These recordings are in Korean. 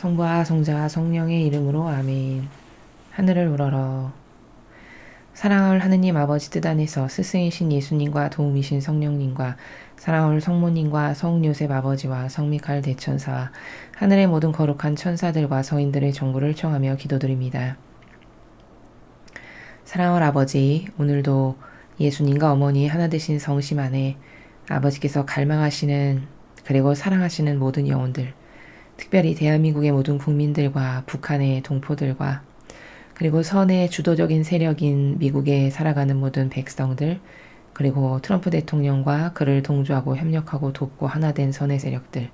성부와 성자와 성령의 이름으로 아멘. 하늘을 우러러. 사랑할 하느님 아버지 뜻 안에서 스승이신 예수님과 도움이신 성령님과 사랑할 성모님과 성요셉 아버지와 성미카엘 대천사와 하늘의 모든 거룩한 천사들과 성인들의 정부를 청하며 기도드립니다. 사랑할 아버지, 오늘도 예수님과 어머니 하나 되신 성심 안에 아버지께서 갈망하시는 그리고 사랑하시는 모든 영혼들, 특별히 대한민국의 모든 국민들과 북한의 동포들과 그리고 선의 주도적인 세력인 미국에 살아가는 모든 백성들, 그리고 트럼프 대통령과 그를 동조하고 협력하고 돕고 하나 된 선의 세력들,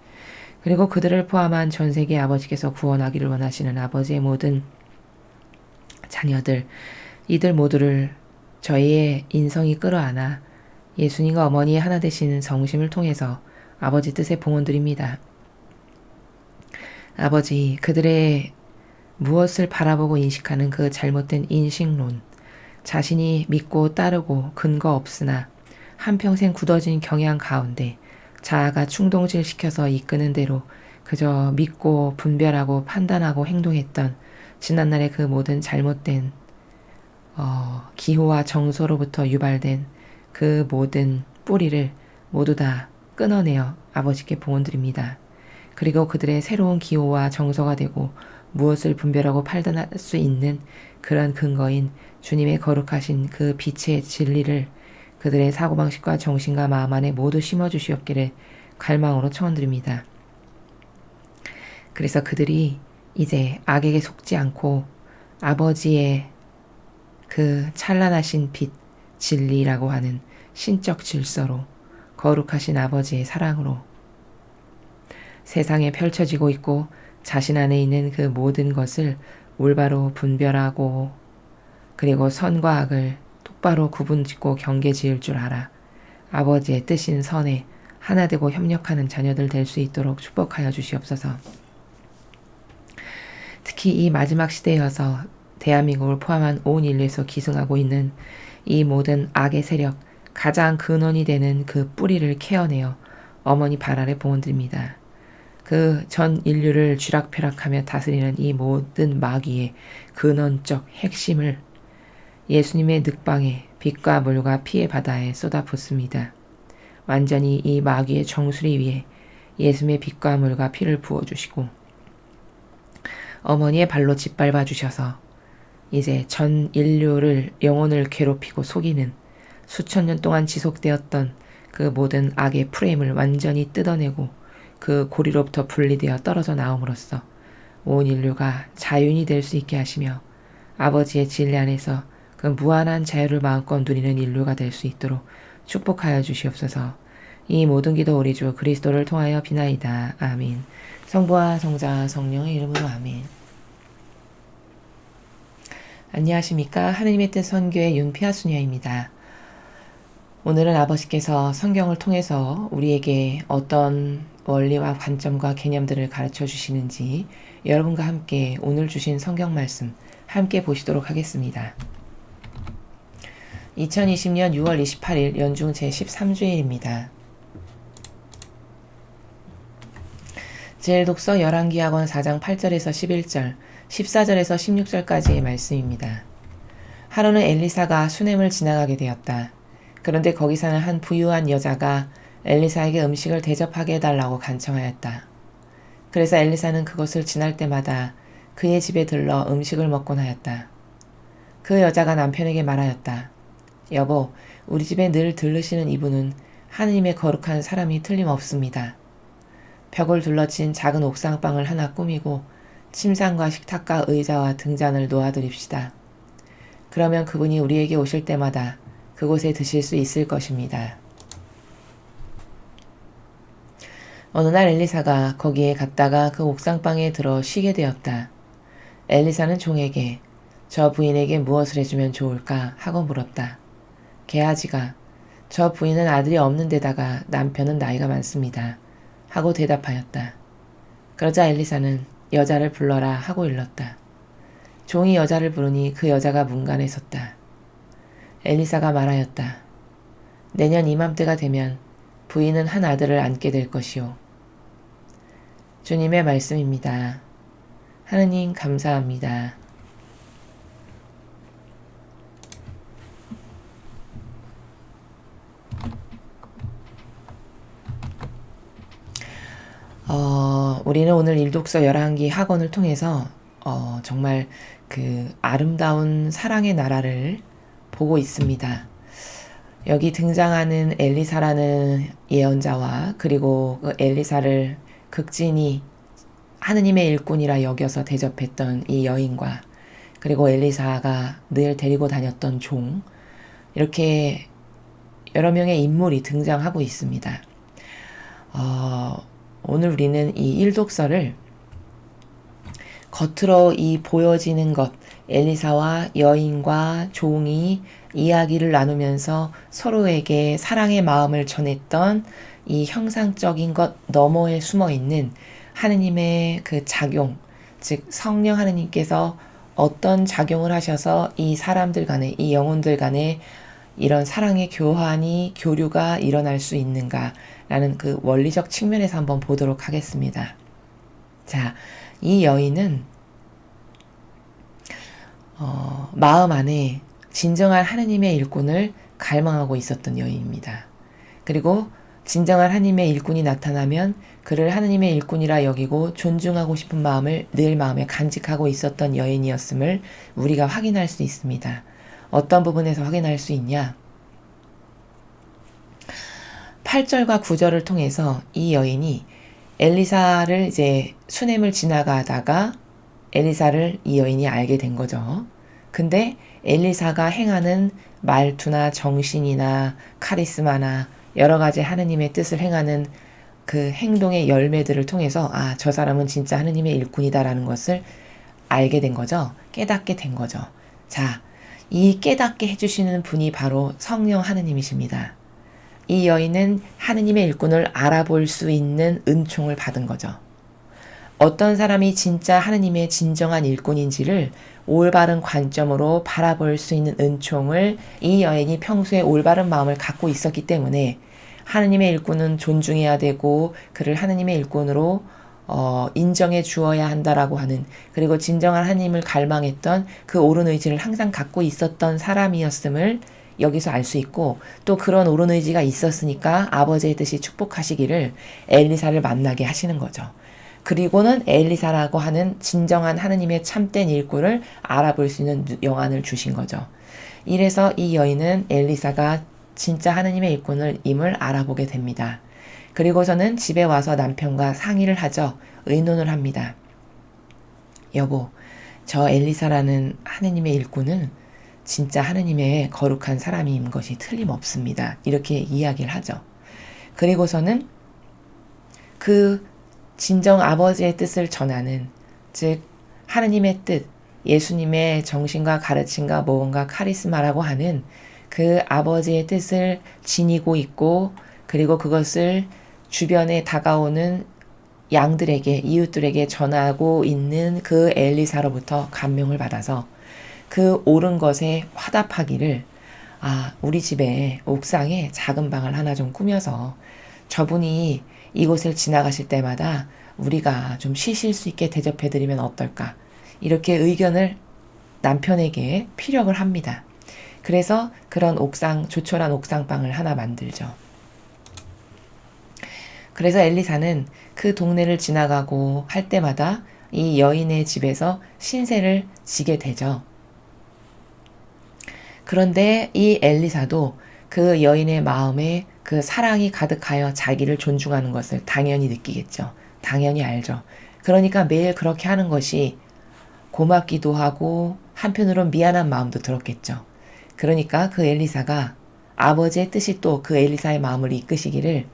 그리고 그들을 포함한 전 세계 아버지께서 구원하기를 원하시는 아버지의 모든 자녀들, 이들 모두를 저희의 인성이 끌어안아 예수님과 어머니의 하나 되시는 성심을 통해서 아버지 뜻에 봉헌드립니다. 아버지, 그들의 무엇을 바라보고 인식하는 그 잘못된 인식론, 자신이 믿고 따르고 근거 없으나 한평생 굳어진 경향 가운데 자아가 충동질시켜서 이끄는 대로 그저 믿고 분별하고 판단하고 행동했던 지난날의 그 모든 잘못된 기호와 정서로부터 유발된 그 모든 뿌리를 모두 다 끊어내어 아버지께 봉헌드립니다. 그리고 그들의 새로운 기호와 정서가 되고 무엇을 분별하고 판단할 수 있는 그런 근거인 주님의 거룩하신 그 빛의 진리를 그들의 사고방식과 정신과 마음 안에 모두 심어주시옵기를 갈망으로 청원드립니다. 그래서 그들이 이제 악에게 속지 않고 아버지의 그 찬란하신 빛, 진리라고 하는 신적 질서로 거룩하신 아버지의 사랑으로 세상에 펼쳐지고 있고 자신 안에 있는 그 모든 것을 올바로 분별하고 그리고 선과 악을 똑바로 구분짓고 경계 지을 줄 알아 아버지의 뜻인 선에 하나 되고 협력하는 자녀들 될 수 있도록 축복하여 주시옵소서. 특히 이 마지막 시대여서 대한민국을 포함한 온 인류에서 기승하고 있는 이 모든 악의 세력, 가장 근원이 되는 그 뿌리를 케어내어 어머니 발 아래 봉헌드립니다. 그 전 인류를 쥐락펴락하며 다스리는 이 모든 마귀의 근원적 핵심을 예수님의 늑방에 빛과 물과 피의 바다에 쏟아붓습니다. 완전히 이 마귀의 정수리 위에 예수님의 빛과 물과 피를 부어주시고 어머니의 발로 짓밟아 주셔서 이제 전 인류를 영혼을 괴롭히고 속이는 수천 년 동안 지속되었던 그 모든 악의 프레임을 완전히 뜯어내고 그 고리로부터 분리되어 떨어져 나옴으로써 온 인류가 자윤이 될 수 있게 하시며 아버지의 진리 안에서 그 무한한 자유를 마음껏 누리는 인류가 될 수 있도록 축복하여 주시옵소서. 이 모든 기도 우리 주 그리스도를 통하여 비나이다. 아멘. 성부와 성자와 성령의 이름으로 아멘. 안녕하십니까. 하느님의 뜻 선교의 윤피아 수녀입니다. 오늘은 아버지께서 성경을 통해서 우리에게 어떤 원리와 관점과 개념들을 가르쳐 주시는지 여러분과 함께 오늘 주신 성경 말씀 함께 보시도록 하겠습니다. 2020년 6월 28일 연중 제13주일입니다. 제1독서 열왕기하권 4장 8절에서 11절, 14절에서 16절까지의 말씀입니다. 하루는 엘리사가 수넴을 지나가게 되었다. 그런데 거기 사는 한 부유한 여자가 엘리사에게 음식을 대접하게 해달라고 간청하였다. 그래서 엘리사는 그것을 지날 때마다 그의 집에 들러 음식을 먹곤 하였다. 그 여자가 남편에게 말하였다. 여보, 우리 집에 늘 들르시는 이분은 하느님의 거룩한 사람이 틀림없습니다. 벽을 둘러친 작은 옥상방을 하나 꾸미고 침상과 식탁과 의자와 등잔을 놓아드립시다. 그러면 그분이 우리에게 오실 때마다 그곳에 드실 수 있을 것입니다. 어느 날 엘리사가 거기에 갔다가 그 옥상방에 들어 쉬게 되었다. 엘리사는 종에게 저 부인에게 무엇을 해주면 좋을까 하고 물었다. 게하지가 저 부인은 아들이 없는 데다가 남편은 나이가 많습니다. 하고 대답하였다. 그러자 엘리사는 여자를 불러라 하고 일렀다. 종이 여자를 부르니 그 여자가 문간에 섰다. 엘리사가 말하였다. 내년 이맘때가 되면 부인은 한 아들을 안게 될 것이오. 주님의 말씀입니다. 하느님 감사합니다. 우리는 오늘 일독서 11기 학원을 통해서 정말 그 아름다운 사랑의 나라를 보고 있습니다. 여기 등장하는 엘리사라는 예언자와 그리고 그 엘리사를 극진히 하느님의 일꾼이라 여겨서 대접했던 이 여인과 그리고 엘리사가 늘 데리고 다녔던 종, 이렇게 여러 명의 인물이 등장하고 있습니다. 오늘 우리는 이 일독서를 겉으로 이 보여지는 것, 엘리사와 여인과 종이 이야기를 나누면서 서로에게 사랑의 마음을 전했던 이 형상적인 것 너머에 숨어 있는 하느님의 그 작용, 즉 성령 하느님께서 어떤 작용을 하셔서 이 사람들 간에, 이 영혼들 간에 이런 사랑의 교환이, 교류가 일어날 수 있는가라는 그 원리적 측면에서 한번 보도록 하겠습니다. 자, 이 여인은 마음 안에 진정한 하느님의 일꾼을 갈망하고 있었던 여인입니다. 그리고 진정한 하느님의 일꾼이 나타나면 그를 하느님의 일꾼이라 여기고 존중하고 싶은 마음을 늘 마음에 간직하고 있었던 여인이었음을 우리가 확인할 수 있습니다. 어떤 부분에서 확인할 수 있냐? 8절과 9절을 통해서 이 여인이 엘리사를 이제 수넴을 지나가다가 엘리사를 이 여인이 알게 된 거죠. 근데 엘리사가 행하는 말투나 정신이나 카리스마나 여러 가지 하느님의 뜻을 행하는 그 행동의 열매들을 통해서 저 사람은 진짜 하느님의 일꾼이다라는 것을 알게 된 거죠. 깨닫게 된 거죠. 자, 이 깨닫게 해주시는 분이 바로 성령 하느님이십니다. 이 여인은 하느님의 일꾼을 알아볼 수 있는 은총을 받은 거죠. 어떤 사람이 진짜 하느님의 진정한 일꾼인지를 올바른 관점으로 바라볼 수 있는 은총을 이 여인이 평소에 올바른 마음을 갖고 있었기 때문에 하느님의 일꾼은 존중해야 되고 그를 하느님의 일꾼으로 인정해 주어야 한다라고 하는, 그리고 진정한 하느님을 갈망했던 그 옳은 의지를 항상 갖고 있었던 사람이었음을 여기서 알 수 있고, 또 그런 옳은 의지가 있었으니까 아버지의 뜻이 축복하시기를 엘리사를 만나게 하시는 거죠. 그리고는 엘리사라고 하는 진정한 하느님의 참된 일꾼을 알아볼 수 있는 영안을 주신 거죠. 이래서 이 여인은 엘리사가 진짜 하느님의 일꾼을 임을 알아보게 됩니다. 그리고서는 집에 와서 남편과 상의를 하죠. 의논을 합니다. 여보, 저 엘리사라는 하느님의 일꾼은 진짜 하느님의 거룩한 사람인 것이 틀림없습니다. 이렇게 이야기를 하죠. 그리고서는 그 진정 아버지의 뜻을 전하는, 즉 하느님의 뜻, 예수님의 정신과 가르침과 모험과 카리스마라고 하는 그 아버지의 뜻을 지니고 있고, 그리고 그것을 주변에 다가오는 양들에게, 이웃들에게 전하고 있는 그 엘리사로부터 감명을 받아서 그 옳은 것에 화답하기를, 우리 집에 옥상에 작은 방을 하나 좀 꾸며서 저분이 이곳을 지나가실 때마다 우리가 좀 쉬실 수 있게 대접해드리면 어떨까, 이렇게 의견을 남편에게 피력을 합니다. 그래서 그런 옥상, 조촐한 옥상방을 하나 만들죠. 그래서 엘리사는 그 동네를 지나가고 할 때마다 이 여인의 집에서 신세를 지게 되죠. 그런데 이 엘리사도 그 여인의 마음에 그 사랑이 가득하여 자기를 존중하는 것을 당연히 느끼겠죠. 당연히 알죠. 그러니까 매일 그렇게 하는 것이 고맙기도 하고 한편으론 미안한 마음도 들었겠죠. 그러니까 그 엘리사가 아버지의 뜻이 또 그 엘리사의 마음을 이끄시기를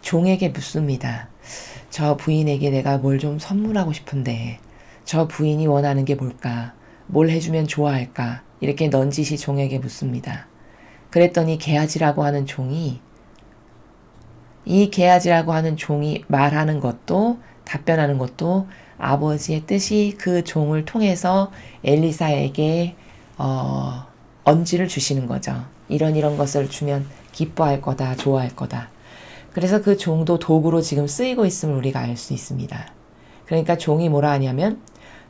종에게 묻습니다. 저 부인에게 내가 뭘 좀 선물하고 싶은데 저 부인이 원하는 게 뭘까? 뭘 해주면 좋아할까? 이렇게 넌지시 종에게 묻습니다. 그랬더니 게하지라고 하는 종이, 이 게하지라고 하는 종이 말하는 것도, 답변하는 것도 아버지의 뜻이 그 종을 통해서 엘리사에게 언지를 주시는 거죠. 이런 것을 주면 기뻐할 거다, 좋아할 거다. 그래서 그 종도 도구로 지금 쓰이고 있음을 우리가 알 수 있습니다. 그러니까 종이 뭐라 하냐면,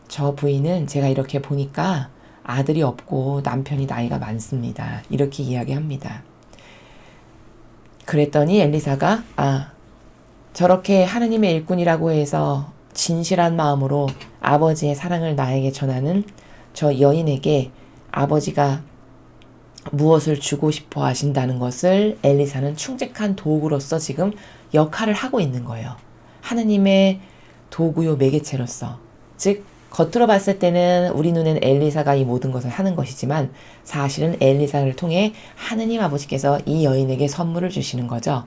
저 부인은 제가 이렇게 보니까 아들이 없고 남편이 나이가 많습니다. 이렇게 이야기합니다. 그랬더니 엘리사가 저렇게 하느님의 일꾼이라고 해서 진실한 마음으로 아버지의 사랑을 나에게 전하는 저 여인에게 아버지가 무엇을 주고 싶어 하신다는 것을 엘리사는 충직한 도구로서 지금 역할을 하고 있는 거예요. 하느님의 도구요 매개체로서. 즉 겉으로 봤을 때는 우리 눈에는 엘리사가 이 모든 것을 하는 것이지만 사실은 엘리사를 통해 하느님 아버지께서 이 여인에게 선물을 주시는 거죠.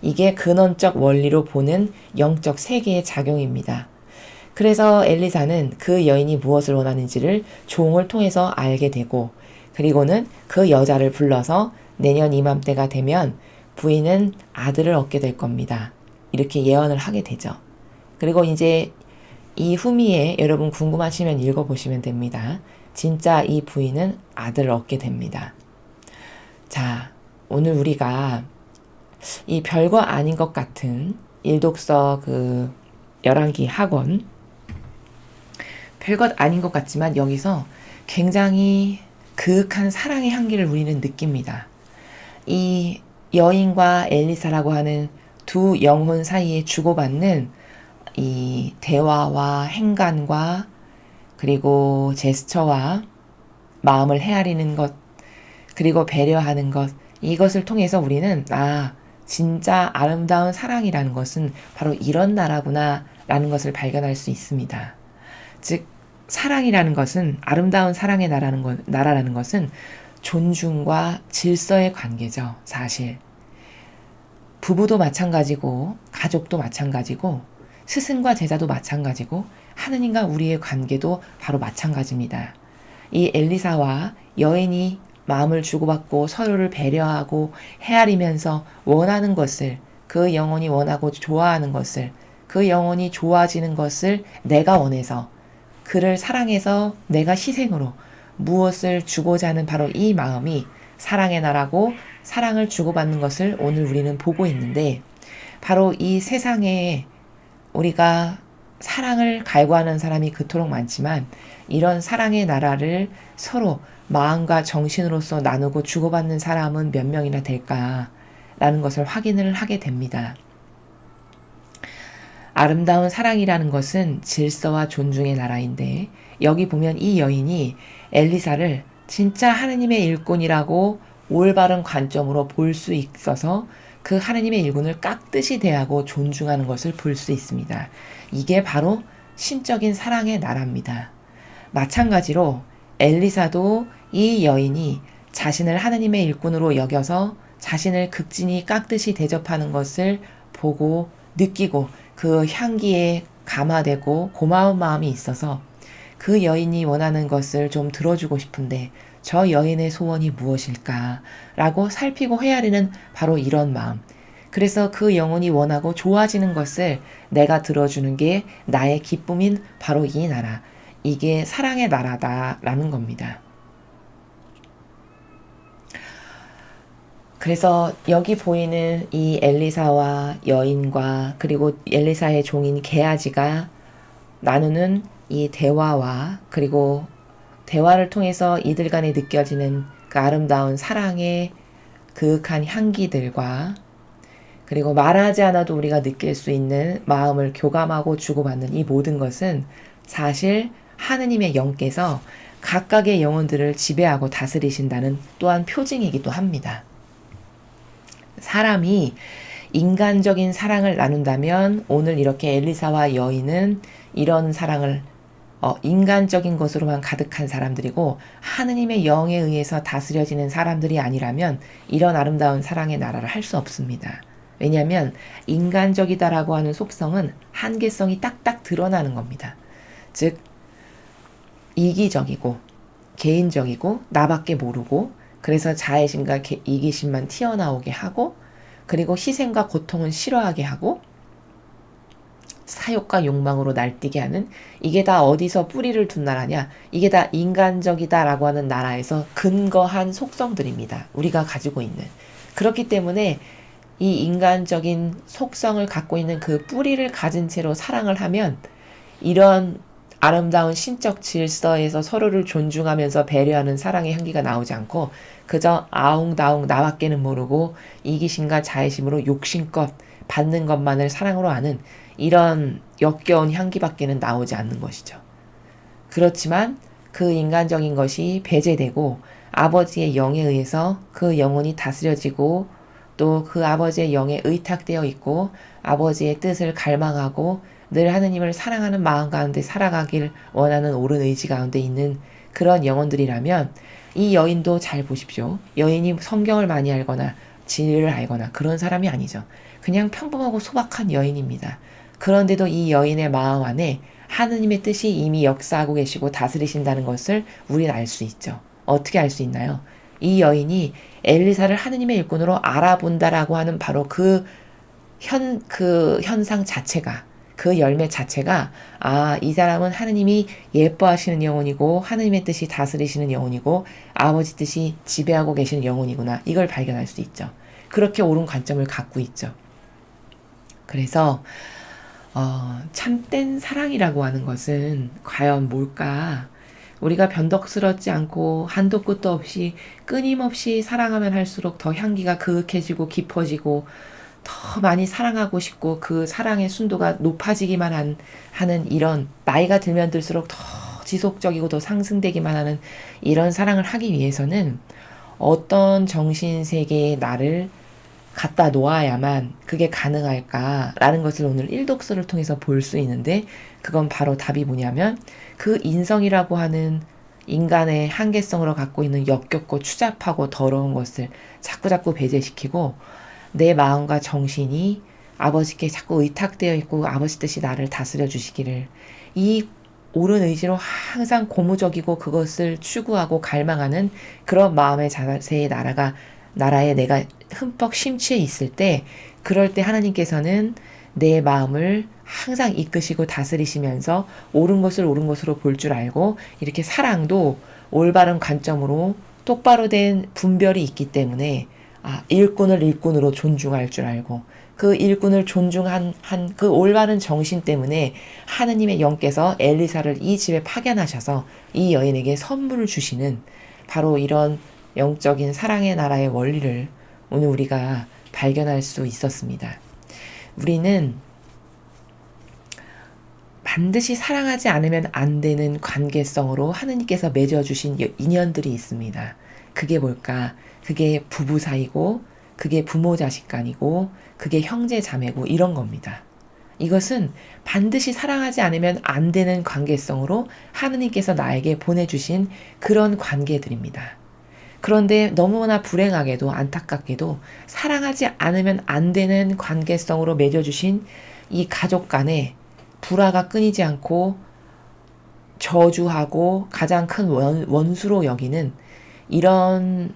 이게 근원적 원리로 보는 영적 세계의 작용입니다. 그래서 엘리사는 그 여인이 무엇을 원하는지를 종을 통해서 알게 되고 그리고는 그 여자를 불러서 내년 이맘때가 되면 부인은 아들을 얻게 될 겁니다. 이렇게 예언을 하게 되죠. 그리고 이제 이 후미에 여러분 궁금하시면 읽어보시면 됩니다. 진짜 이 부인은 아들을 얻게 됩니다. 자, 오늘 우리가 이 별거 아닌 것 같은 일독서 열왕기 학원 별것 아닌 것 같지만 여기서 굉장히 그윽한 사랑의 향기를 우리는 느낍니다. 이 여인과 엘리사라고 하는 두 영혼 사이에 주고받는 이 대화와 행간과 그리고 제스처와 마음을 헤아리는 것 그리고 배려하는 것 이것을 통해서 우리는 진짜 아름다운 사랑이라는 것은 바로 이런 나라구나 라는 것을 발견할 수 있습니다. 즉 사랑이라는 것은 아름다운 사랑의 나라라는 것은 존중과 질서의 관계죠. 사실 부부도 마찬가지고 가족도 마찬가지고 스승과 제자도 마찬가지고 하느님과 우리의 관계도 바로 마찬가지입니다. 이 엘리사와 여인이 마음을 주고받고 서로를 배려하고 헤아리면서 원하는 것을 그 영혼이 원하고 좋아하는 것을 그 영혼이 좋아지는 것을 내가 원해서 그를 사랑해서 내가 희생으로 무엇을 주고자 하는 바로 이 마음이 사랑의 나라고 사랑을 주고받는 것을 오늘 우리는 보고 있는데 바로 이 세상에 우리가 사랑을 갈구하는 사람이 그토록 많지만 이런 사랑의 나라를 서로 마음과 정신으로서 나누고 주고받는 사람은 몇 명이나 될까라는 것을 확인을 하게 됩니다. 아름다운 사랑이라는 것은 질서와 존중의 나라인데 여기 보면 이 여인이 엘리사를 진짜 하느님의 일꾼이라고 올바른 관점으로 볼 수 있어서 그 하느님의 일꾼을 깍듯이 대하고 존중하는 것을 볼 수 있습니다. 이게 바로 신적인 사랑의 나라입니다. 마찬가지로 엘리사도 이 여인이 자신을 하느님의 일꾼으로 여겨서 자신을 극진히 깍듯이 대접하는 것을 보고 느끼고 그 향기에 감화되고 고마운 마음이 있어서 그 여인이 원하는 것을 좀 들어주고 싶은데 저 여인의 소원이 무엇일까라고 살피고 헤아리는 바로 이런 마음. 그래서 그 영혼이 원하고 좋아지는 것을 내가 들어주는 게 나의 기쁨인 바로 이 나라. 이게 사랑의 나라다라는 겁니다. 그래서 여기 보이는 이 엘리사와 여인과 그리고 엘리사의 종인 게하지가 나누는 이 대화와 그리고 대화를 통해서 이들 간에 느껴지는 그 아름다운 사랑의 그윽한 향기들과 그리고 말하지 않아도 우리가 느낄 수 있는 마음을 교감하고 주고받는 이 모든 것은 사실 하느님의 영께서 각각의 영혼들을 지배하고 다스리신다는 또한 표징이기도 합니다. 사람이 인간적인 사랑을 나눈다면 오늘 이렇게 엘리사와 여인은 이런 사랑을 인간적인 것으로만 가득한 사람들이고 하느님의 영에 의해서 다스려지는 사람들이 아니라면 이런 아름다운 사랑의 나라를 할 수 없습니다. 왜냐하면 인간적이다라고 하는 속성은 한계성이 딱딱 드러나는 겁니다. 즉 이기적이고 개인적이고 나밖에 모르고 그래서 자애심과 이기심만 튀어나오게 하고 그리고 희생과 고통은 싫어하게 하고 사욕과 욕망으로 날뛰게 하는 이게 다 어디서 뿌리를 둔 나라냐? 이게 다 인간적이다라고 하는 나라에서 근거한 속성들입니다. 우리가 가지고 있는. 그렇기 때문에 이 인간적인 속성을 갖고 있는 그 뿌리를 가진 채로 사랑을 하면 이런 아름다운 신적 질서에서 서로를 존중하면서 배려하는 사랑의 향기가 나오지 않고 그저 아웅다웅 나밖에는 모르고 이기심과 자애심으로 욕심껏 받는 것만을 사랑으로 아는 이런 역겨운 향기밖에는 나오지 않는 것이죠. 그렇지만 그 인간적인 것이 배제되고 아버지의 영에 의해서 그 영혼이 다스려지고 또 그 아버지의 영에 의탁되어 있고 아버지의 뜻을 갈망하고 늘 하느님을 사랑하는 마음 가운데 살아가길 원하는 옳은 의지 가운데 있는 그런 영혼들이라면 이 여인도 잘 보십시오. 여인이 성경을 많이 알거나 진리를 알거나 그런 사람이 아니죠. 그냥 평범하고 소박한 여인입니다. 그런데도 이 여인의 마음 안에 하느님의 뜻이 이미 역사하고 계시고 다스리신다는 것을 우리는 알 수 있죠. 어떻게 알 수 있나요? 이 여인이 엘리사를 하느님의 일꾼으로 알아본다라고 하는 바로 그 현상 자체가, 그 열매 자체가, 이 사람은 하느님이 예뻐하시는 영혼이고, 하느님의 뜻이 다스리시는 영혼이고, 아버지 뜻이 지배하고 계시는 영혼이구나. 이걸 발견할 수 있죠. 그렇게 옳은 관점을 갖고 있죠. 그래서, 참된 사랑이라고 하는 것은 과연 뭘까? 우리가 변덕스럽지 않고 한도 끝도 없이 끊임없이 사랑하면 할수록 더 향기가 그윽해지고 깊어지고 더 많이 사랑하고 싶고 그 사랑의 순도가 높아지기만 하는 이런 나이가 들면 들수록 더 지속적이고 더 상승되기만 하는 이런 사랑을 하기 위해서는 어떤 정신세계의 나를 갖다 놓아야만 그게 가능할까라는 것을 오늘 1독서를 통해서 볼 수 있는데 그건 바로 답이 뭐냐면 그 인성이라고 하는 인간의 한계성으로 갖고 있는 역겹고 추잡하고 더러운 것을 자꾸자꾸 배제시키고 내 마음과 정신이 아버지께 자꾸 의탁되어 있고 아버지 뜻이 나를 다스려 주시기를 이 옳은 의지로 항상 고무적이고 그것을 추구하고 갈망하는 그런 마음의 자세의 나라에 내가 흠뻑 심취해 있을 때 그럴 때 하나님께서는 내 마음을 항상 이끄시고 다스리시면서 옳은 것을 옳은 것으로 볼 줄 알고 이렇게 사랑도 올바른 관점으로 똑바로 된 분별이 있기 때문에 일꾼을 일꾼으로 존중할 줄 알고 그 일꾼을 존중한 그 올바른 정신 때문에 하느님의 영께서 엘리사를 이 집에 파견하셔서 이 여인에게 선물을 주시는 바로 이런 영적인 사랑의 나라의 원리를 오늘 우리가 발견할 수 있었습니다. 우리는 반드시 사랑하지 않으면 안 되는 관계성으로 하느님께서 맺어주신 인연들이 있습니다. 그게 뭘까? 그게 부부 사이고, 그게 부모 자식 간이고, 그게 형제 자매고 이런 겁니다. 이것은 반드시 사랑하지 않으면 안 되는 관계성으로 하느님께서 나에게 보내주신 그런 관계들입니다. 그런데 너무나 불행하게도 안타깝게도 사랑하지 않으면 안 되는 관계성으로 맺어주신 이 가족 간에 불화가 끊이지 않고 저주하고 가장 큰 원수로 여기는 이런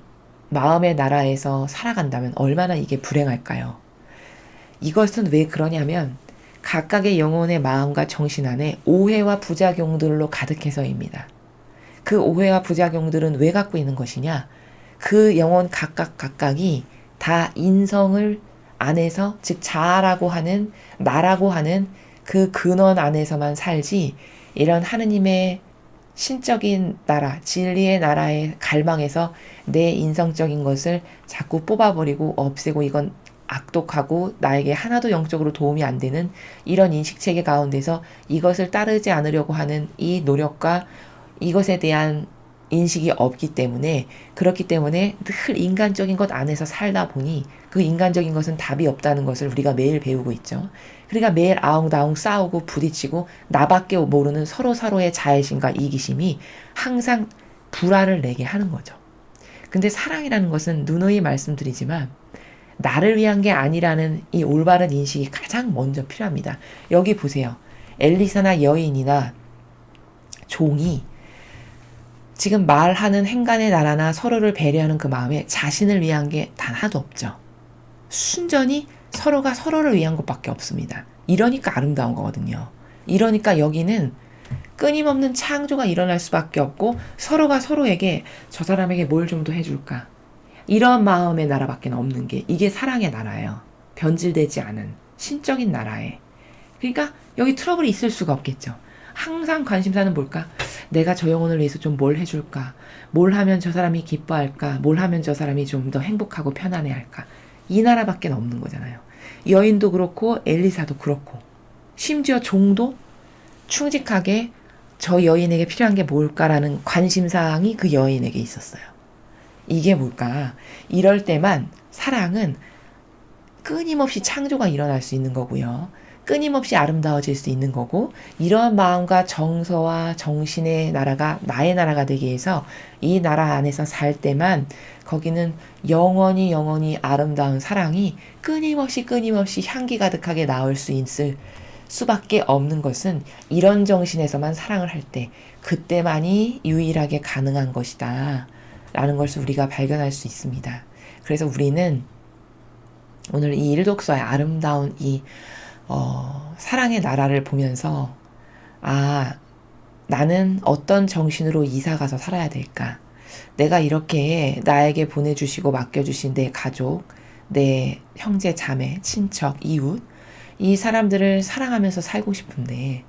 마음의 나라에서 살아간다면 얼마나 이게 불행할까요? 이것은 왜 그러냐면 각각의 영혼의 마음과 정신 안에 오해와 부작용들로 가득해서입니다. 그 오해와 부작용들은 왜 갖고 있는 것이냐? 그 영혼 각각이 다 인성을 안에서 즉 자아라고 하는 나라고 하는 그 근원 안에서만 살지 이런 하느님의 신적인 나라, 진리의 나라에 갈망해서 내 인성적인 것을 자꾸 뽑아버리고 없애고 이건 악독하고 나에게 하나도 영적으로 도움이 안 되는 이런 인식체계 가운데서 이것을 따르지 않으려고 하는 이 노력과 이것에 대한 인식이 없기 때문에 그렇기 때문에 늘 인간적인 것 안에서 살다 보니 그 인간적인 것은 답이 없다는 것을 우리가 매일 배우고 있죠. 그러니까 매일 아웅다웅 싸우고 부딪히고 나밖에 모르는 서로의 자애심과 이기심이 항상 불화를 내게 하는 거죠. 근데 사랑이라는 것은 누누이 말씀드리지만 나를 위한 게 아니라는 이 올바른 인식이 가장 먼저 필요합니다. 여기 보세요. 엘리사나 여인이나 종이 지금 말하는 행간의 나라나 서로를 배려하는 그 마음에 자신을 위한 게 단 하나도 없죠. 순전히 서로가 서로를 위한 것밖에 없습니다. 이러니까 아름다운 거거든요. 이러니까 여기는 끊임없는 창조가 일어날 수밖에 없고 서로가 서로에게 저 사람에게 뭘 좀 더 해줄까? 이런 마음의 나라밖에 없는 게 이게 사랑의 나라예요. 변질되지 않은 신적인 나라에. 그러니까 여기 트러블이 있을 수가 없겠죠. 항상 관심사는 뭘까? 내가 저 영혼을 위해서 좀 뭘 해줄까? 뭘 하면 저 사람이 기뻐할까? 뭘 하면 저 사람이 좀 더 행복하고 편안해할까? 이 나라밖에 없는 거잖아요. 여인도 그렇고 엘리사도 그렇고 심지어 종도 충직하게 저 여인에게 필요한 게 뭘까라는 관심사항이 그 여인에게 있었어요. 이게 뭘까? 이럴 때만 사랑은 끊임없이 창조가 일어날 수 있는 거고요. 끊임없이 아름다워질 수 있는 거고, 이러한 마음과 정서와 정신의 나라가 나의 나라가 되기 위해서 이 나라 안에서 살 때만 거기는 영원히 아름다운 사랑이 끊임없이 향기 가득하게 나올 수 있을 수밖에 없는 것은 이런 정신에서만 사랑을 할 때, 그때만이 유일하게 가능한 것이다 라는 것을 우리가 발견할 수 있습니다. 그래서 우리는 오늘 이 일독서의 아름다운 이 사랑의 나라를 보면서 나는 어떤 정신으로 이사 가서 살아야 될까? 내가 이렇게 나에게 보내주시고 맡겨주신 내 가족, 내 형제, 자매, 친척, 이웃, 이 사람들을 사랑하면서 살고 싶은데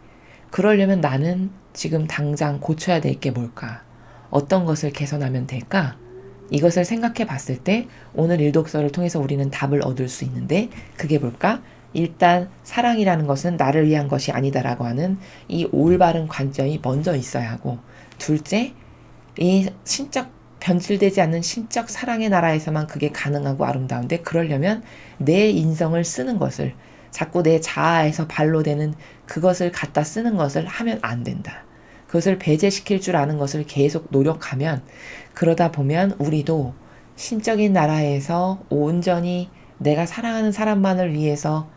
그러려면 나는 지금 당장 고쳐야 될 게 뭘까? 어떤 것을 개선하면 될까? 이것을 생각해 봤을 때 오늘 일독서를 통해서 우리는 답을 얻을 수 있는데 그게 뭘까? 일단 사랑이라는 것은 나를 위한 것이 아니다라고 하는 이 올바른 관점이 먼저 있어야 하고, 둘째, 이 변질되지 않는 신적 사랑의 나라에서만 그게 가능하고 아름다운데 그러려면 내 인성을 쓰는 것을, 자꾸 내 자아에서 발로되는 그것을 갖다 쓰는 것을 하면 안 된다. 그것을 배제시킬 줄 아는 것을 계속 노력하면, 그러다 보면 우리도 신적인 나라에서 온전히 내가 사랑하는 사람만을 위해서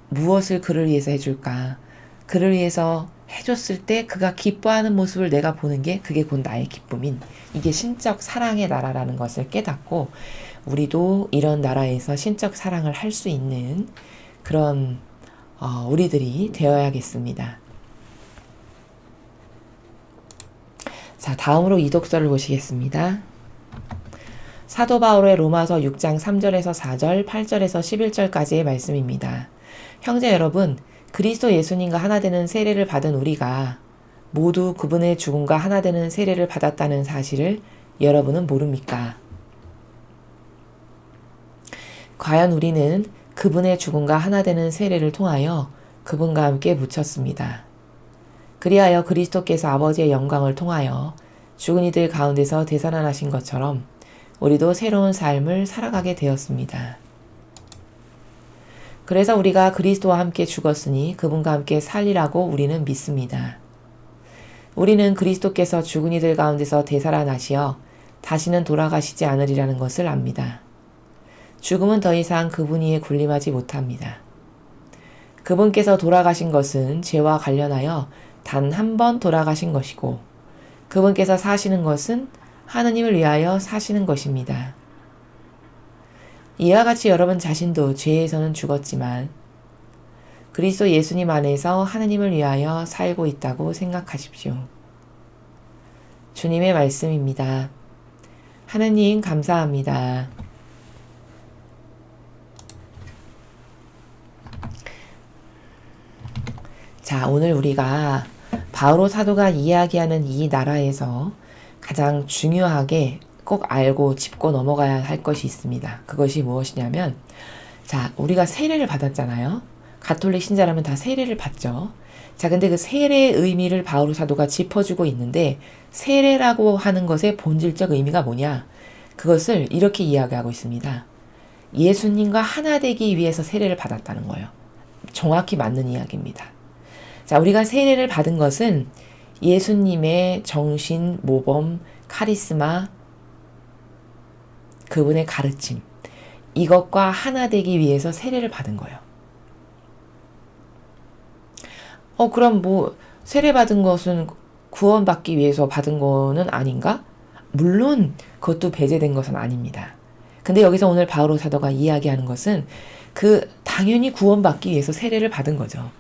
무엇을 그를 위해서 해줄까? 그를 위해서 해줬을 때 그가 기뻐하는 모습을 내가 보는 게 그게 곧 나의 기쁨인, 이게 신적 사랑의 나라라는 것을 깨닫고 우리도 이런 나라에서 신적 사랑을 할 수 있는 그런 우리들이 되어야겠습니다. 자, 다음으로 이독서를 보시겠습니다. 사도 바울의 로마서 6장 3절에서 4절, 8절에서 11절까지의 말씀입니다. 형제 여러분, 그리스도 예수님과 하나 되는 세례를 받은 우리가 모두 그분의 죽음과 하나 되는 세례를 받았다는 사실을 여러분은 모릅니까? 과연 우리는 그분의 죽음과 하나 되는 세례를 통하여 그분과 함께 묻혔습니다. 그리하여 그리스도께서 아버지의 영광을 통하여 죽은 이들 가운데서 되살아나신 것처럼 우리도 새로운 삶을 살아가게 되었습니다. 그래서 우리가 그리스도와 함께 죽었으니 그분과 함께 살리라고 우리는 믿습니다. 우리는 그리스도께서 죽은 이들 가운데서 되살아나시어 다시는 돌아가시지 않으리라는 것을 압니다. 죽음은 더 이상 그분 위에 군림하지 못합니다. 그분께서 돌아가신 것은 죄와 관련하여 단 한 번 돌아가신 것이고, 그분께서 사시는 것은 하느님을 위하여 사시는 것입니다. 이와 같이 여러분 자신도 죄에서는 죽었지만 그리스도 예수님 안에서 하느님을 위하여 살고 있다고 생각하십시오. 주님의 말씀입니다. 하느님 감사합니다. 자, 오늘 우리가 바오로 사도가 이야기하는 이 나라에서 가장 중요하게 꼭 알고 짚고 넘어가야 할 것이 있습니다. 그것이 무엇이냐면, 자, 우리가 세례를 받았잖아요. 가톨릭 신자라면 다 세례를 받죠. 자, 근데 그 세례의 의미를 바오로 사도가 짚어주고 있는데, 세례라고 하는 것의 본질적 의미가 뭐냐? 그것을 이렇게 이야기하고 있습니다. 예수님과 하나 되기 위해서 세례를 받았다는 거예요. 정확히 맞는 이야기입니다. 자, 우리가 세례를 받은 것은 예수님의 정신, 모범, 카리스마, 그분의 가르침, 이것과 하나 되기 위해서 세례를 받은 거예요. 그럼 세례 받은 것은 구원받기 위해서 받은 거는 아닌가? 물론 그것도 배제된 것은 아닙니다. 근데 여기서 오늘 바오로 사도가 이야기하는 것은 당연히 구원받기 위해서 세례를 받은 거죠.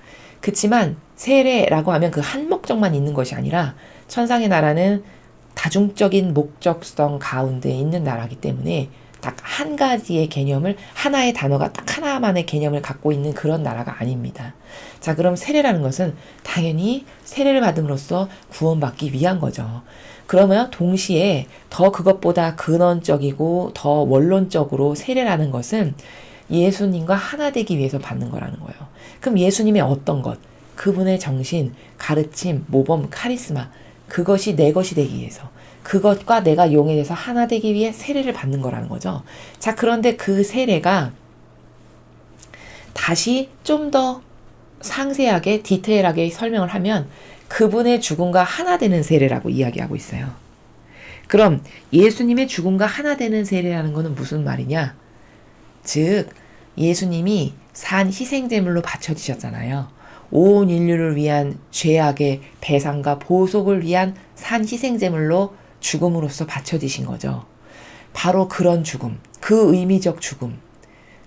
그치만 세례라고 하면 그 한 목적만 있는 것이 아니라 천상의 나라는 다중적인 목적성 가운데 있는 나라이기 때문에 딱 한 가지의 개념을, 하나의 단어가 딱 하나만의 개념을 갖고 있는 그런 나라가 아닙니다. 자, 그럼 세례라는 것은 당연히 세례를 받음으로써 구원받기 위한 거죠. 그러면 동시에 더 그것보다 근원적이고 더 원론적으로 세례라는 것은 예수님과 하나 되기 위해서 받는 거라는 거예요. 그럼 예수님의 어떤 것, 그분의 정신, 가르침, 모범, 카리스마, 그것이 내 것이 되기 위해서, 그것과 내가 용해돼서 하나 되기 위해 세례를 받는 거라는 거죠. 자, 그런데 그 세례가 다시 좀 더 상세하게 디테일하게 설명을 하면 그분의 죽음과 하나 되는 세례라고 이야기하고 있어요. 그럼 예수님의 죽음과 하나 되는 세례라는 것은 무슨 말이냐? 즉 예수님이 산 희생제물로 바쳐지셨잖아요. 온 인류를 위한 죄악의 배상과 보속을 위한 산 희생제물로 죽음으로써 바쳐지신 거죠. 바로 그런 죽음, 그 의미적 죽음,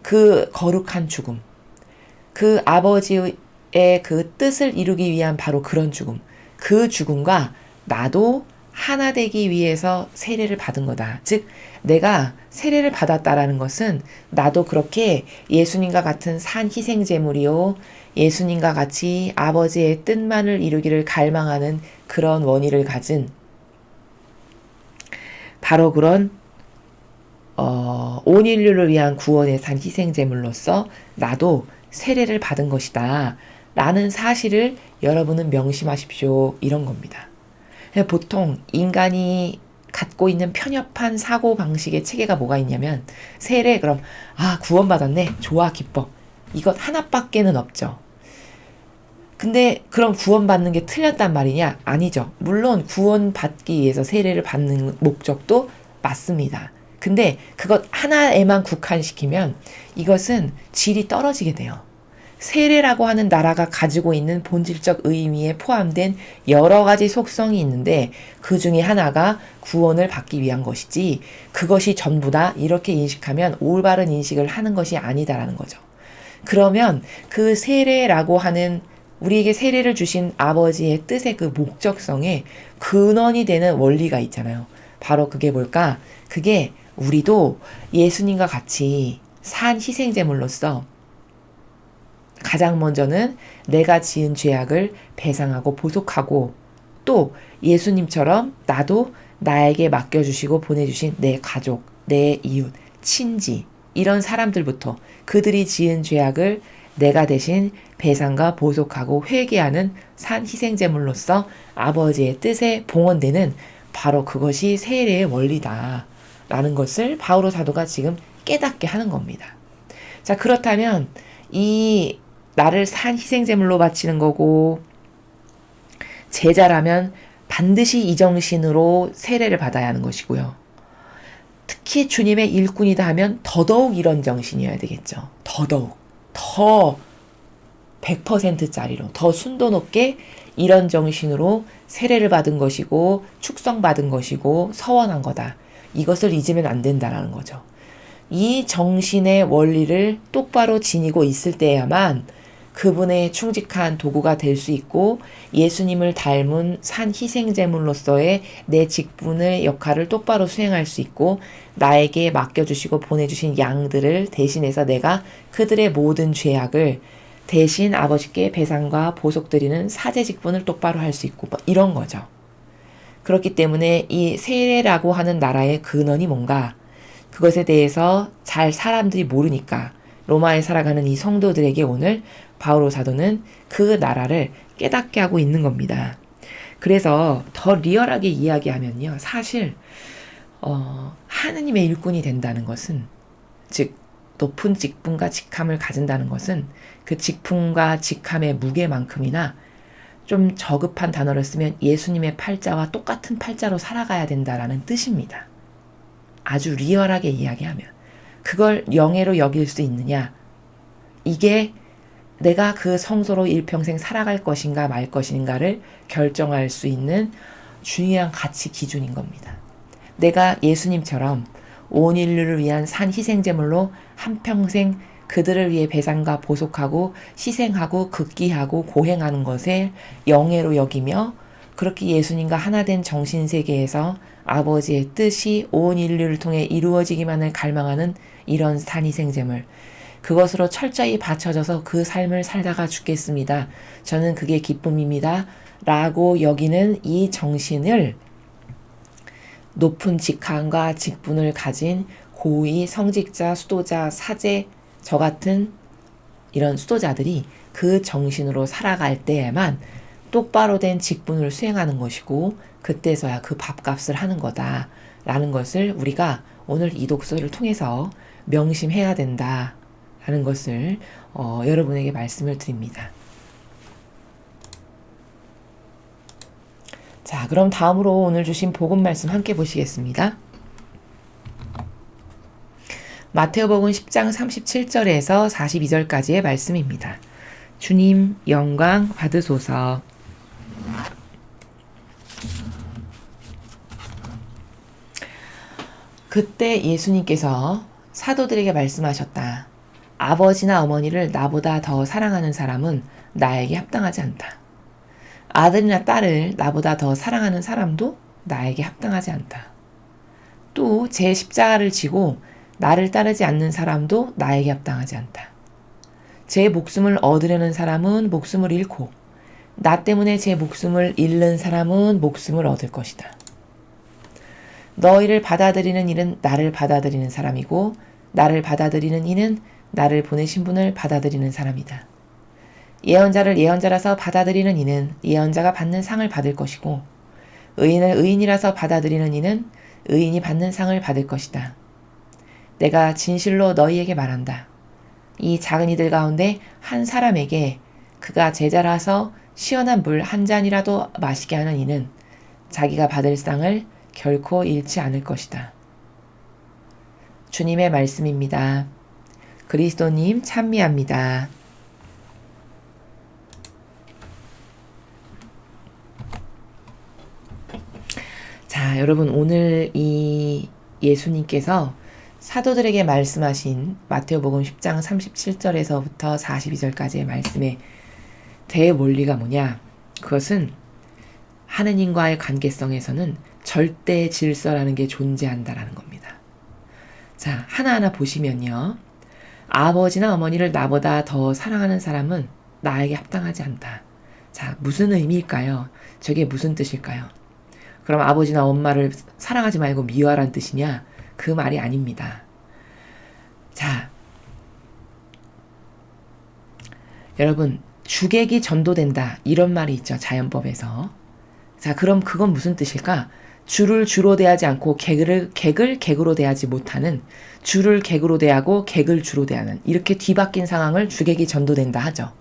그 거룩한 죽음, 그 아버지의 그 뜻을 이루기 위한 바로 그런 죽음, 그 죽음과 나도 하나 되기 위해서 세례를 받은 거다. 즉 내가 세례를 받았다라는 것은 나도 그렇게 예수님과 같은 산 희생제물이요, 예수님과 같이 아버지의 뜻만을 이루기를 갈망하는 그런 원의를 가진 바로 그런 온 인류를 위한 구원의 산 희생제물로서 나도 세례를 받은 것이다 라는 사실을 여러분은 명심하십시오, 이런 겁니다. 보통 인간이 갖고 있는 편협한 사고방식의 체계가 뭐가 있냐면 세례, 그럼 구원받았네, 좋아, 기뻐, 이것 하나밖에는 없죠. 근데 그럼 구원받는 게 틀렸단 말이냐? 아니죠. 물론 구원받기 위해서 세례를 받는 목적도 맞습니다. 근데 그것 하나에만 국한시키면 이것은 질이 떨어지게 돼요. 세례라고 하는 나라가 가지고 있는 본질적 의미에 포함된 여러 가지 속성이 있는데 그 중에 하나가 구원을 받기 위한 것이지 그것이 전부다, 이렇게 인식하면 올바른 인식을 하는 것이 아니다라는 거죠. 그러면 그 세례라고 하는, 우리에게 세례를 주신 아버지의 뜻의 그 목적성에 근원이 되는 원리가 있잖아요. 바로 그게 뭘까? 그게 우리도 예수님과 같이 산 희생제물로서 가장 먼저는 내가 지은 죄악을 배상하고 보속하고, 또 예수님처럼 나도 나에게 맡겨주시고 보내주신 내 가족, 내 이웃, 친지, 이런 사람들부터 그들이 지은 죄악을 내가 대신 배상과 보속하고 회개하는 산 희생제물로서 아버지의 뜻에 봉헌되는 바로 그것이 세례의 원리다 라는 것을 바오로 사도가 지금 깨닫게 하는 겁니다. 자, 그렇다면 이 나를 산 희생제물로 바치는 거고 제자라면 반드시 이 정신으로 세례를 받아야 하는 것이고요. 특히 주님의 일꾼이다 하면 더더욱 이런 정신이어야 되겠죠. 더더욱 더 100%짜리로 더 순도 높게 이런 정신으로 세례를 받은 것이고 축성받은 것이고 서원한 거다. 이것을 잊으면 안 된다라는 거죠. 이 정신의 원리를 똑바로 지니고 있을 때야만 그분의 충직한 도구가 될 수 있고 예수님을 닮은 산 희생제물로서의 내 직분의 역할을 똑바로 수행할 수 있고 나에게 맡겨주시고 보내주신 양들을 대신해서 내가 그들의 모든 죄악을 대신 아버지께 배상과 보속드리는 사제 직분을 똑바로 할 수 있고 이런 거죠. 그렇기 때문에 이 세례라고 하는 나라의 근원이 뭔가, 그것에 대해서 잘 사람들이 모르니까 로마에 살아가는 이 성도들에게 오늘 바오로 사도는 그 나라를 깨닫게 하고 있는 겁니다. 그래서 더 리얼하게 이야기하면요, 사실 하느님의 일꾼이 된다는 것은, 즉 높은 직분과 직함을 가진다는 것은 그 직분과 직함의 무게만큼이나 좀 저급한 단어를 쓰면 예수님의 팔자와 똑같은 팔자로 살아가야 된다라는 뜻입니다. 아주 리얼하게 이야기하면 그걸 영예로 여길 수 있느냐, 이게 내가 그 성소로 일평생 살아갈 것인가 말 것인가를 결정할 수 있는 중요한 가치 기준인 겁니다. 내가 예수님처럼 온 인류를 위한 산 희생제물로 한평생 그들을 위해 배상과 보속하고 희생하고 극기하고 고행하는 것에 영예로 여기며 그렇게 예수님과 하나 된 정신세계에서 아버지의 뜻이 온 인류를 통해 이루어지기만을 갈망하는 이런 산이생잼을 그것으로 철저히 받쳐져서 그 삶을 살다가 죽겠습니다. 저는 그게 기쁨입니다. 라고 여기는 이 정신을 높은 직함과 직분을 가진 고위, 성직자, 수도자, 사제, 저 같은 이런 수도자들이 그 정신으로 살아갈 때에만 똑바로 된 직분을 수행하는 것이고 그때서야 그 밥값을 하는 거다라는 것을 우리가 오늘 이 독서를 통해서 명심해야 된다라는 것을 여러분에게 말씀을 드립니다. 자, 그럼 다음으로 오늘 주신 복음 말씀 함께 보시겠습니다. 마태복음 10장 37절에서 42절까지의 말씀입니다. 주님 영광 받으소서. 그때 예수님께서 사도들에게 말씀하셨다. 아버지나 어머니를 나보다 더 사랑하는 사람은 나에게 합당하지 않다. 아들이나 딸을 나보다 더 사랑하는 사람도 나에게 합당하지 않다. 또 제 십자가를 지고 나를 따르지 않는 사람도 나에게 합당하지 않다. 제 목숨을 얻으려는 사람은 목숨을 잃고 나 때문에 제 목숨을 잃는 사람은 목숨을 얻을 것이다. 너희를 받아들이는 이는 나를 받아들이는 사람이고 나를 받아들이는 이는 나를 보내신 분을 받아들이는 사람이다. 예언자를 예언자라서 받아들이는 이는 예언자가 받는 상을 받을 것이고 의인을 의인이라서 받아들이는 이는 의인이 받는 상을 받을 것이다. 내가 진실로 너희에게 말한다. 이 작은 이들 가운데 한 사람에게 그가 제자라서 시원한 물 한 잔이라도 마시게 하는 이는 자기가 받을 상을 결코 잃지 않을 것이다. 주님의 말씀입니다. 그리스도님 찬미합니다. 자, 여러분 오늘 이 예수님께서 사도들에게 말씀하신 마태복음 10장 37절에서부터 42절까지의 말씀의 대원리가 뭐냐? 그것은 하느님과의 관계성에서는 절대 질서라는 게 존재한다라는 겁니다. 자, 하나하나 보시면요. 아버지나 어머니를 나보다 더 사랑하는 사람은 나에게 합당하지 않다. 자, 무슨 의미일까요? 저게 무슨 뜻일까요? 그럼 아버지나 엄마를 사랑하지 말고 미워하라는 뜻이냐? 그 말이 아닙니다. 자, 여러분 주객이 전도된다 이런 말이 있죠. 자연법에서. 자, 그럼 그건 무슨 뜻일까? 주를 주로 대하지 않고 객을 객으로 대하지 못하는 주를 객으로 대하고 객을 주로 대하는 이렇게 뒤바뀐 상황을 주객이 전도된다 하죠.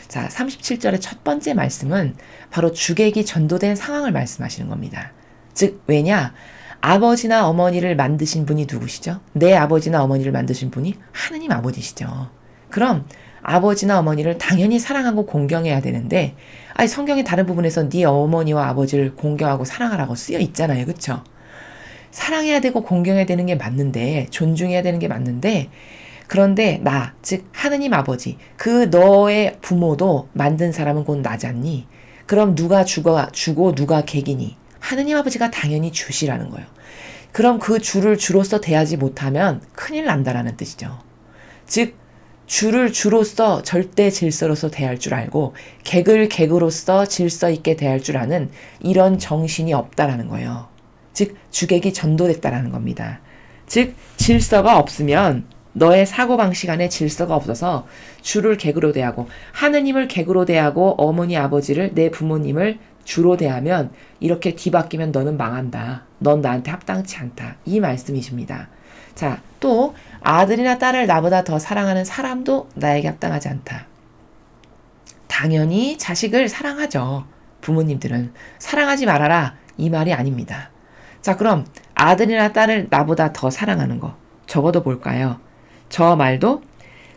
자, 37절의 첫 번째 말씀은 바로 주객이 전도된 상황을 말씀하시는 겁니다. 즉 왜냐? 아버지나 어머니를 만드신 분이 누구시죠? 내 아버지나 어머니를 만드신 분이 하느님 아버지시죠. 그럼 아버지나 어머니를 당연히 사랑하고 공경해야 되는데 성경의 다른 부분에서 네 어머니와 아버지를 공경하고 사랑하라고 쓰여 있잖아요. 그렇죠? 사랑해야 되고 공경해야 되는 게 맞는데 존중해야 되는 게 맞는데 그런데 나, 즉 하느님 아버지, 그 너의 부모도 만든 사람은 곧 나잖니? 그럼 누가 주고 누가 객이니? 하느님 아버지가 당연히 주시라는 거예요. 그럼 그 주를 주로서 대하지 못하면 큰일 난다라는 뜻이죠. 즉 주를 주로서 절대 질서로서 대할 줄 알고 객을 객으로서 질서 있게 대할 줄 아는 이런 정신이 없다라는 거예요. 즉 주객이 전도됐다라는 겁니다. 즉 질서가 없으면 너의 사고방식 안에 질서가 없어서 주를 객으로 대하고 하느님을 객으로 대하고 어머니 아버지를 내 부모님을 주로 대하면 이렇게 뒤바뀌면 너는 망한다. 넌 나한테 합당치 않다. 이 말씀이십니다. 자, 또 아들이나 딸을 나보다 더 사랑하는 사람도 나에게 합당하지 않다. 당연히 자식을 사랑하죠. 부모님들은 사랑하지 말아라 이 말이 아닙니다. 자, 그럼 아들이나 딸을 나보다 더 사랑하는 거 적어도 볼까요? 저 말도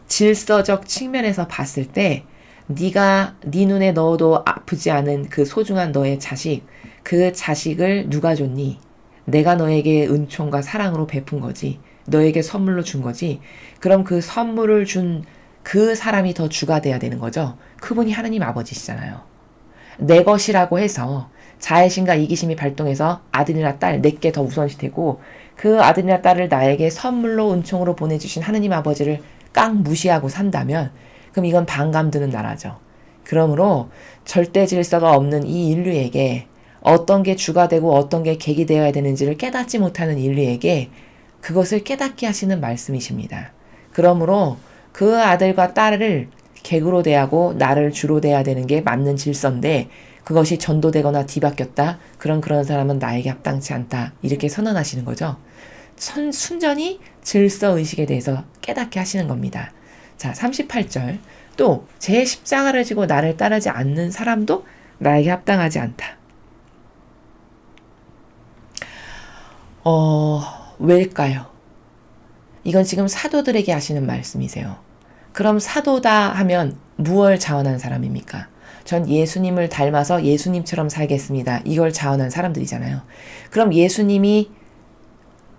질서적 측면에서 봤을 때 네가 네 눈에 넣어도 아프지 않은 그 소중한 너의 자식, 그 자식을 누가 줬니? 내가 너에게 은총과 사랑으로 베푼 거지. 너에게 선물로 준 거지. 그럼 그 선물을 준 그 사람이 더 주가 돼야 되는 거죠. 그분이 하느님 아버지시잖아요. 내 것이라고 해서 자애심과 이기심이 발동해서 아들이나 딸 내게 더 우선시 되고 그 아들이나 딸을 나에게 선물로 은총으로 보내주신 하느님 아버지를 깡 무시하고 산다면 그럼 이건 반감 드는 나라죠. 그러므로 절대 질서가 없는 이 인류에게 어떤 게 주가 되고 어떤 게 객이 되어야 되는지를 깨닫지 못하는 인류에게 그것을 깨닫게 하시는 말씀이십니다. 그러므로 그 아들과 딸을 객으로 대하고 나를 주로 대해야 되는 게 맞는 질서인데 그것이 전도되거나 뒤바뀌었다. 그런 사람은 나에게 합당치 않다. 이렇게 선언하시는 거죠. 순전히 질서의식에 대해서 깨닫게 하시는 겁니다. 자, 38절. 또 제 십자가를 지고 나를 따르지 않는 사람도 나에게 합당하지 않다. 왜일까요? 이건 지금 사도들에게 하시는 말씀이세요. 그럼 사도다 하면 무엇을 자원한 사람입니까? 전 예수님을 닮아서 예수님처럼 살겠습니다. 이걸 자원한 사람들이잖아요. 그럼 예수님이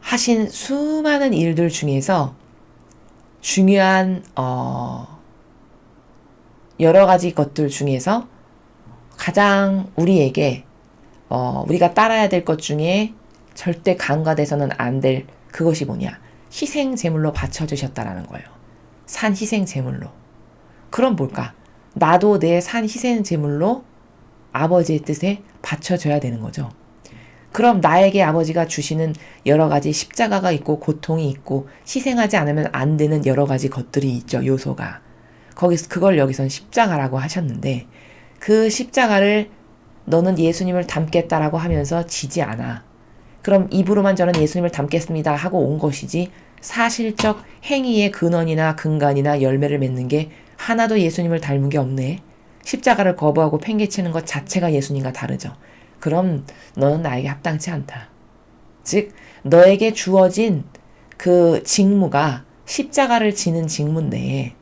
하신 수많은 일들 중에서 중요한 여러 가지 것들 중에서 가장 우리에게 우리가 따라야 될 것 중에 절대 간과돼서는 안 될 그것이 뭐냐? 희생 제물로 바쳐주셨다라는 거예요. 산 희생 제물로. 그럼 뭘까? 나도 내 산 희생 제물로 아버지의 뜻에 바쳐줘야 되는 거죠. 그럼 나에게 아버지가 주시는 여러 가지 십자가가 있고 고통이 있고 희생하지 않으면 안 되는 여러 가지 것들이 있죠. 요소가. 그걸 여기선 십자가라고 하셨는데 그 십자가를 너는 예수님을 닮겠다라고 하면서 지지 않아. 그럼 입으로만 저는 예수님을 닮겠습니다 하고 온 것이지 사실적 행위의 근원이나 근간이나 열매를 맺는 게 하나도 예수님을 닮은 게 없네. 십자가를 거부하고 팽개치는 것 자체가 예수님과 다르죠. 그럼 너는 나에게 합당치 않다. 즉 너에게 주어진 그 직무가 십자가를 지는 직무인데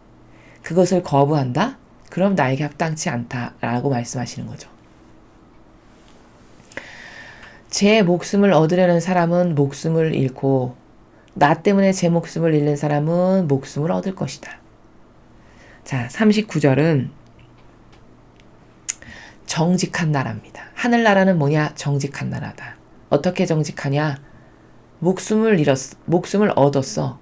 그것을 거부한다? 그럼 나에게 합당치 않다라고 말씀하시는 거죠. 제 목숨을 얻으려는 사람은 목숨을 잃고 나 때문에 제 목숨을 잃는 사람은 목숨을 얻을 것이다. 자, 39절은 정직한 나라입니다. 하늘나라는 뭐냐? 정직한 나라다. 어떻게 정직하냐? 목숨을 얻었어.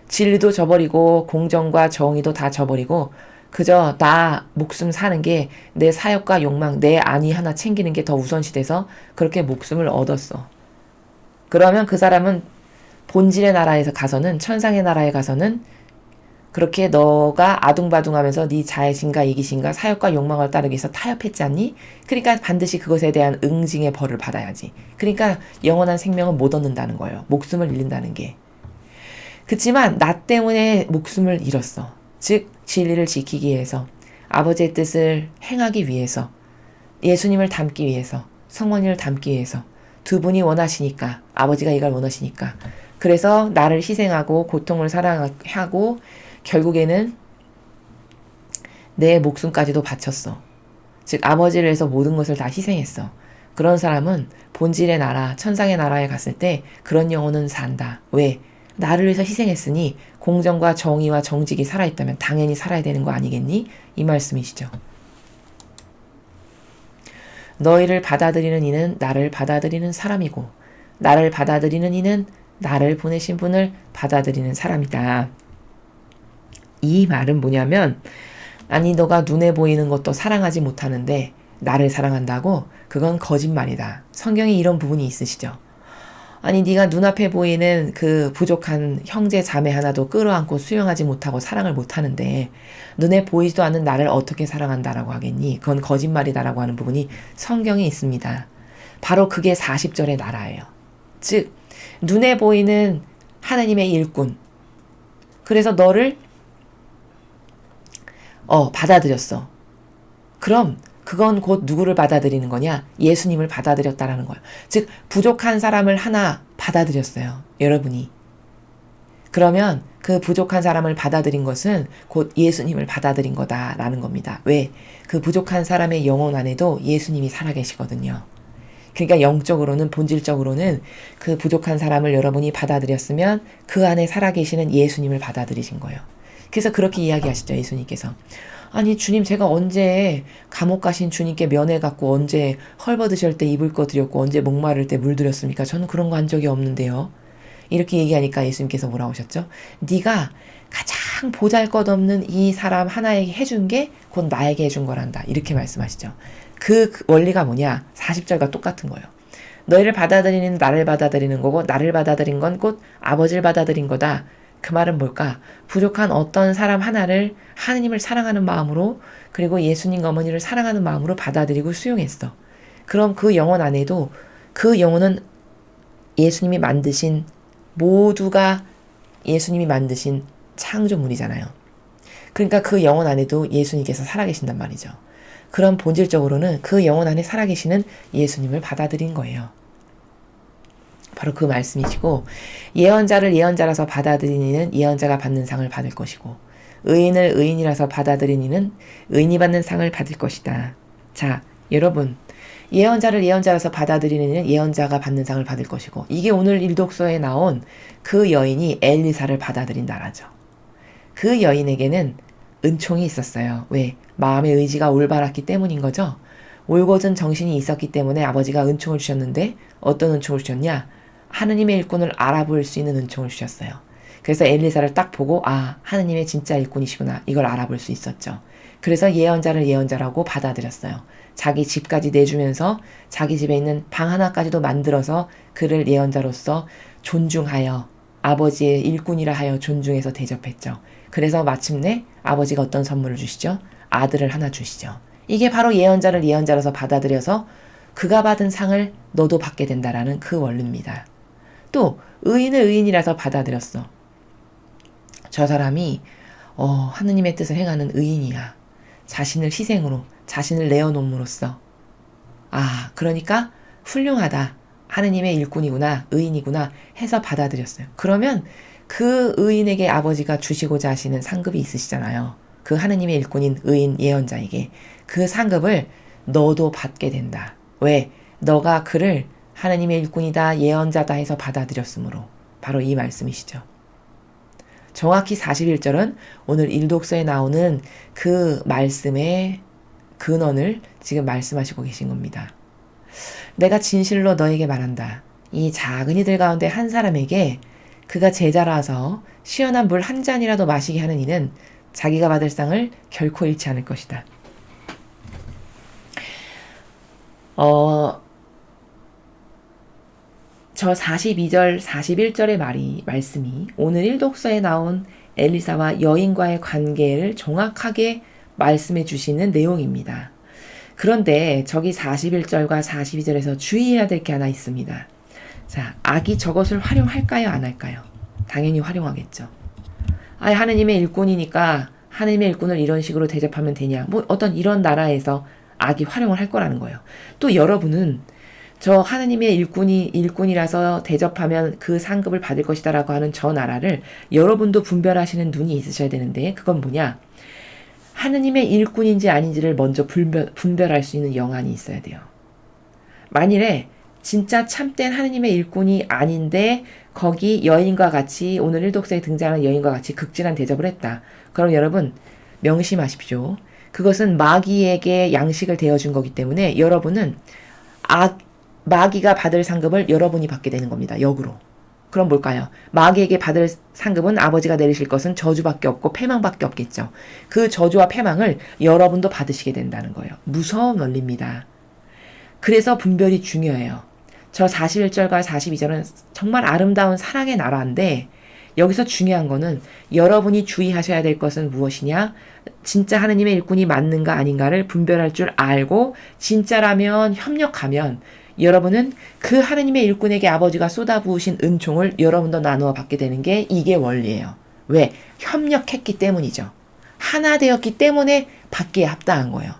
진리도 저버리고 공정과 정의도 다 저버리고 그저 나 목숨 사는 게 내 사역과 욕망, 내 안위 하나 챙기는 게 더 우선시 돼서 그렇게 목숨을 얻었어. 그러면 그 사람은 본질의 나라에서 가서는 천상의 나라에 가서는 그렇게 너가 아둥바둥하면서 네 자애심과 이기심과 사역과 욕망을 따르기 위해서 타협했지 않니? 그러니까 반드시 그것에 대한 응징의 벌을 받아야지. 그러니까 영원한 생명은 못 얻는다는 거예요. 목숨을 잃는다는 게. 그치만 나 때문에 목숨을 잃었어. 즉 진리를 지키기 위해서 아버지의 뜻을 행하기 위해서 예수님을 닮기 위해서 성모님을 닮기 위해서 두 분이 원하시니까 아버지가 이걸 원하시니까 그래서 나를 희생하고 고통을 사랑하고 결국에는 내 목숨까지도 바쳤어. 즉 아버지를 위해서 모든 것을 다 희생했어. 그런 사람은 본질의 나라, 천상의 나라에 갔을 때 그런 영혼은 산다. 왜? 나를 위해서 희생했으니 공정과 정의와 정직이 살아있다면 당연히 살아야 되는 거 아니겠니? 이 말씀이시죠. 너희를 받아들이는 이는 나를 받아들이는 사람이고 나를 받아들이는 이는 나를 보내신 분을 받아들이는 사람이다. 이 말은 뭐냐면 아니 너가 눈에 보이는 것도 사랑하지 못하는데 나를 사랑한다고? 그건 거짓말이다. 성경에 이런 부분이 있으시죠. 아니 네가 눈앞에 보이는 그 부족한 형제 자매 하나도 끌어안고 수용하지 못하고 사랑을 못하는데 눈에 보이지도 않는 나를 어떻게 사랑한다라고 하겠니? 그건 거짓말이다라고 하는 부분이 성경에 있습니다. 바로 그게 40절의 나라예요. 즉 눈에 보이는 하나님의 일꾼. 그래서 너를 받아들였어. 그럼 그건 곧 누구를 받아들이는 거냐? 예수님을 받아들였다라는 거예요. 즉 부족한 사람을 하나 받아들였어요. 여러분이. 그러면 그 부족한 사람을 받아들인 것은 곧 예수님을 받아들인 거다라는 겁니다. 왜? 그 부족한 사람의 영혼 안에도 예수님이 살아계시거든요. 그러니까 영적으로는 본질적으로는 그 부족한 사람을 여러분이 받아들였으면 그 안에 살아계시는 예수님을 받아들이신 거예요. 그래서 그렇게 이야기하시죠, 예수님께서. 아니 주님, 제가 언제 감옥 가신 주님께 면회 갖고 언제 헐벗으실 때 입을 거 드렸고 언제 목마를 때 물 드렸습니까? 저는 그런 거 한 적이 없는데요. 이렇게 얘기하니까 예수님께서 뭐라고 하셨죠? 네가 가장 보잘것없는 이 사람 하나에게 해준 게 곧 나에게 해준 거란다. 이렇게 말씀하시죠. 그 원리가 뭐냐? 40절과 똑같은 거예요. 너희를 받아들이는 나를 받아들이는 거고 나를 받아들인 건 곧 아버지를 받아들인 거다. 그 말은 뭘까? 부족한 어떤 사람 하나를 하느님을 사랑하는 마음으로 그리고 예수님 어머니를 사랑하는 마음으로 받아들이고 수용했어. 그럼 그 영혼 안에도 그 영혼은 예수님이 만드신 모두가 예수님이 만드신 창조물이잖아요. 그러니까 그 영혼 안에도 예수님께서 살아계신단 말이죠. 그럼 본질적으로는 그 영혼 안에 살아계시는 예수님을 받아들인 거예요. 바로 그 말씀이시고 예언자를 예언자라서 받아들인 이는 예언자가 받는 상을 받을 것이고 의인을 의인이라서 받아들인 이는 의인이 받는 상을 받을 것이다. 자, 여러분 예언자를 예언자라서 받아들이는 이는 예언자가 받는 상을 받을 것이고 이게 오늘 일독서에 나온 그 여인이 엘리사를 받아들인다라죠. 그 여인에게는 은총이 있었어요. 왜? 마음의 의지가 올바랐기 때문인 거죠. 올곧은 정신이 있었기 때문에 아버지가 은총을 주셨는데 어떤 은총을 주셨냐? 하느님의 일꾼을 알아볼 수 있는 은총을 주셨어요. 그래서 엘리사를 딱 보고 아, 하느님의 진짜 일꾼이시구나. 이걸 알아볼 수 있었죠. 그래서 예언자를 예언자라고 받아들였어요. 자기 집까지 내주면서 자기 집에 있는 방 하나까지도 만들어서 그를 예언자로서 존중하여 아버지의 일꾼이라 하여 존중해서 대접했죠. 그래서 마침내 아버지가 어떤 선물을 주시죠? 아들을 하나 주시죠. 이게 바로 예언자를 예언자로서 받아들여서 그가 받은 상을 너도 받게 된다라는 그 원리입니다. 또 의인을 의인이라서 받아들였어. 저 사람이 하느님의 뜻을 행하는 의인이야. 자신을 희생으로 자신을 내어놓음으로써 그러니까 훌륭하다. 하느님의 일꾼이구나. 의인이구나 해서 받아들였어요. 그러면 그 의인에게 아버지가 주시고자 하시는 상급이 있으시잖아요. 그 하느님의 일꾼인 의인 예언자에게 그 상급을 너도 받게 된다. 왜? 너가 그를 하느님의 일꾼이다 예언자다 해서 받아들였으므로. 바로 이 말씀이시죠. 정확히 41절은 오늘 일독서에 나오는 그 말씀의 근원을 지금 말씀하시고 계신 겁니다. 내가 진실로 너에게 말한다. 이 작은 이들 가운데 한 사람에게 그가 제자라서 시원한 물 한 잔이라도 마시게 하는 이는 자기가 받을 상을 결코 잃지 않을 것이다. 저 42절, 41절의 말씀이 오늘 일독서에 나온 엘리사와 여인과의 관계를 정확하게 말씀해 주시는 내용입니다. 그런데 저기 41절과 42절에서 주의해야 될 게 하나 있습니다. 자, 악이 저것을 활용할까요? 안 할까요? 당연히 활용하겠죠. 하느님의 일꾼이니까 하느님의 일꾼을 이런 식으로 대접하면 되냐. 어떤 이런 나라에서 악이 활용을 할 거라는 거예요. 또 여러분은 저 하느님의 일꾼이라서 대접하면 그 상급을 받을 것이다 라고 하는 저 나라를 여러분도 분별하시는 눈이 있으셔야 되는데 그건 뭐냐? 하느님의 일꾼인지 아닌지를 먼저 분별할 수 있는 영안이 있어야 돼요. 만일에 진짜 참된 하느님의 일꾼이 아닌데 거기 여인과 같이 오늘 일독서에 등장하는 여인과 같이 극진한 대접을 했다. 그럼 여러분 명심하십시오. 그것은 마귀에게 양식을 대어준 거기 때문에 여러분은 마귀가 받을 상급을 여러분이 받게 되는 겁니다. 역으로. 그럼 뭘까요? 마귀에게 받을 상급은 아버지가 내리실 것은 저주밖에 없고 패망밖에 없겠죠. 그 저주와 패망을 여러분도 받으시게 된다는 거예요. 무서운 원리입니다. 그래서 분별이 중요해요. 저 41절과 42절은 정말 아름다운 사랑의 나라인데 여기서 중요한 거는 여러분이 주의하셔야 될 것은 무엇이냐? 진짜 하느님의 일꾼이 맞는가 아닌가를 분별할 줄 알고 진짜라면 협력하면 여러분은 그 하느님의 일꾼에게 아버지가 쏟아부으신 은총을 여러분도 나누어 받게 되는 게 이게 원리예요. 왜? 협력했기 때문이죠. 하나 되었기 때문에 받기에 합당한 거예요.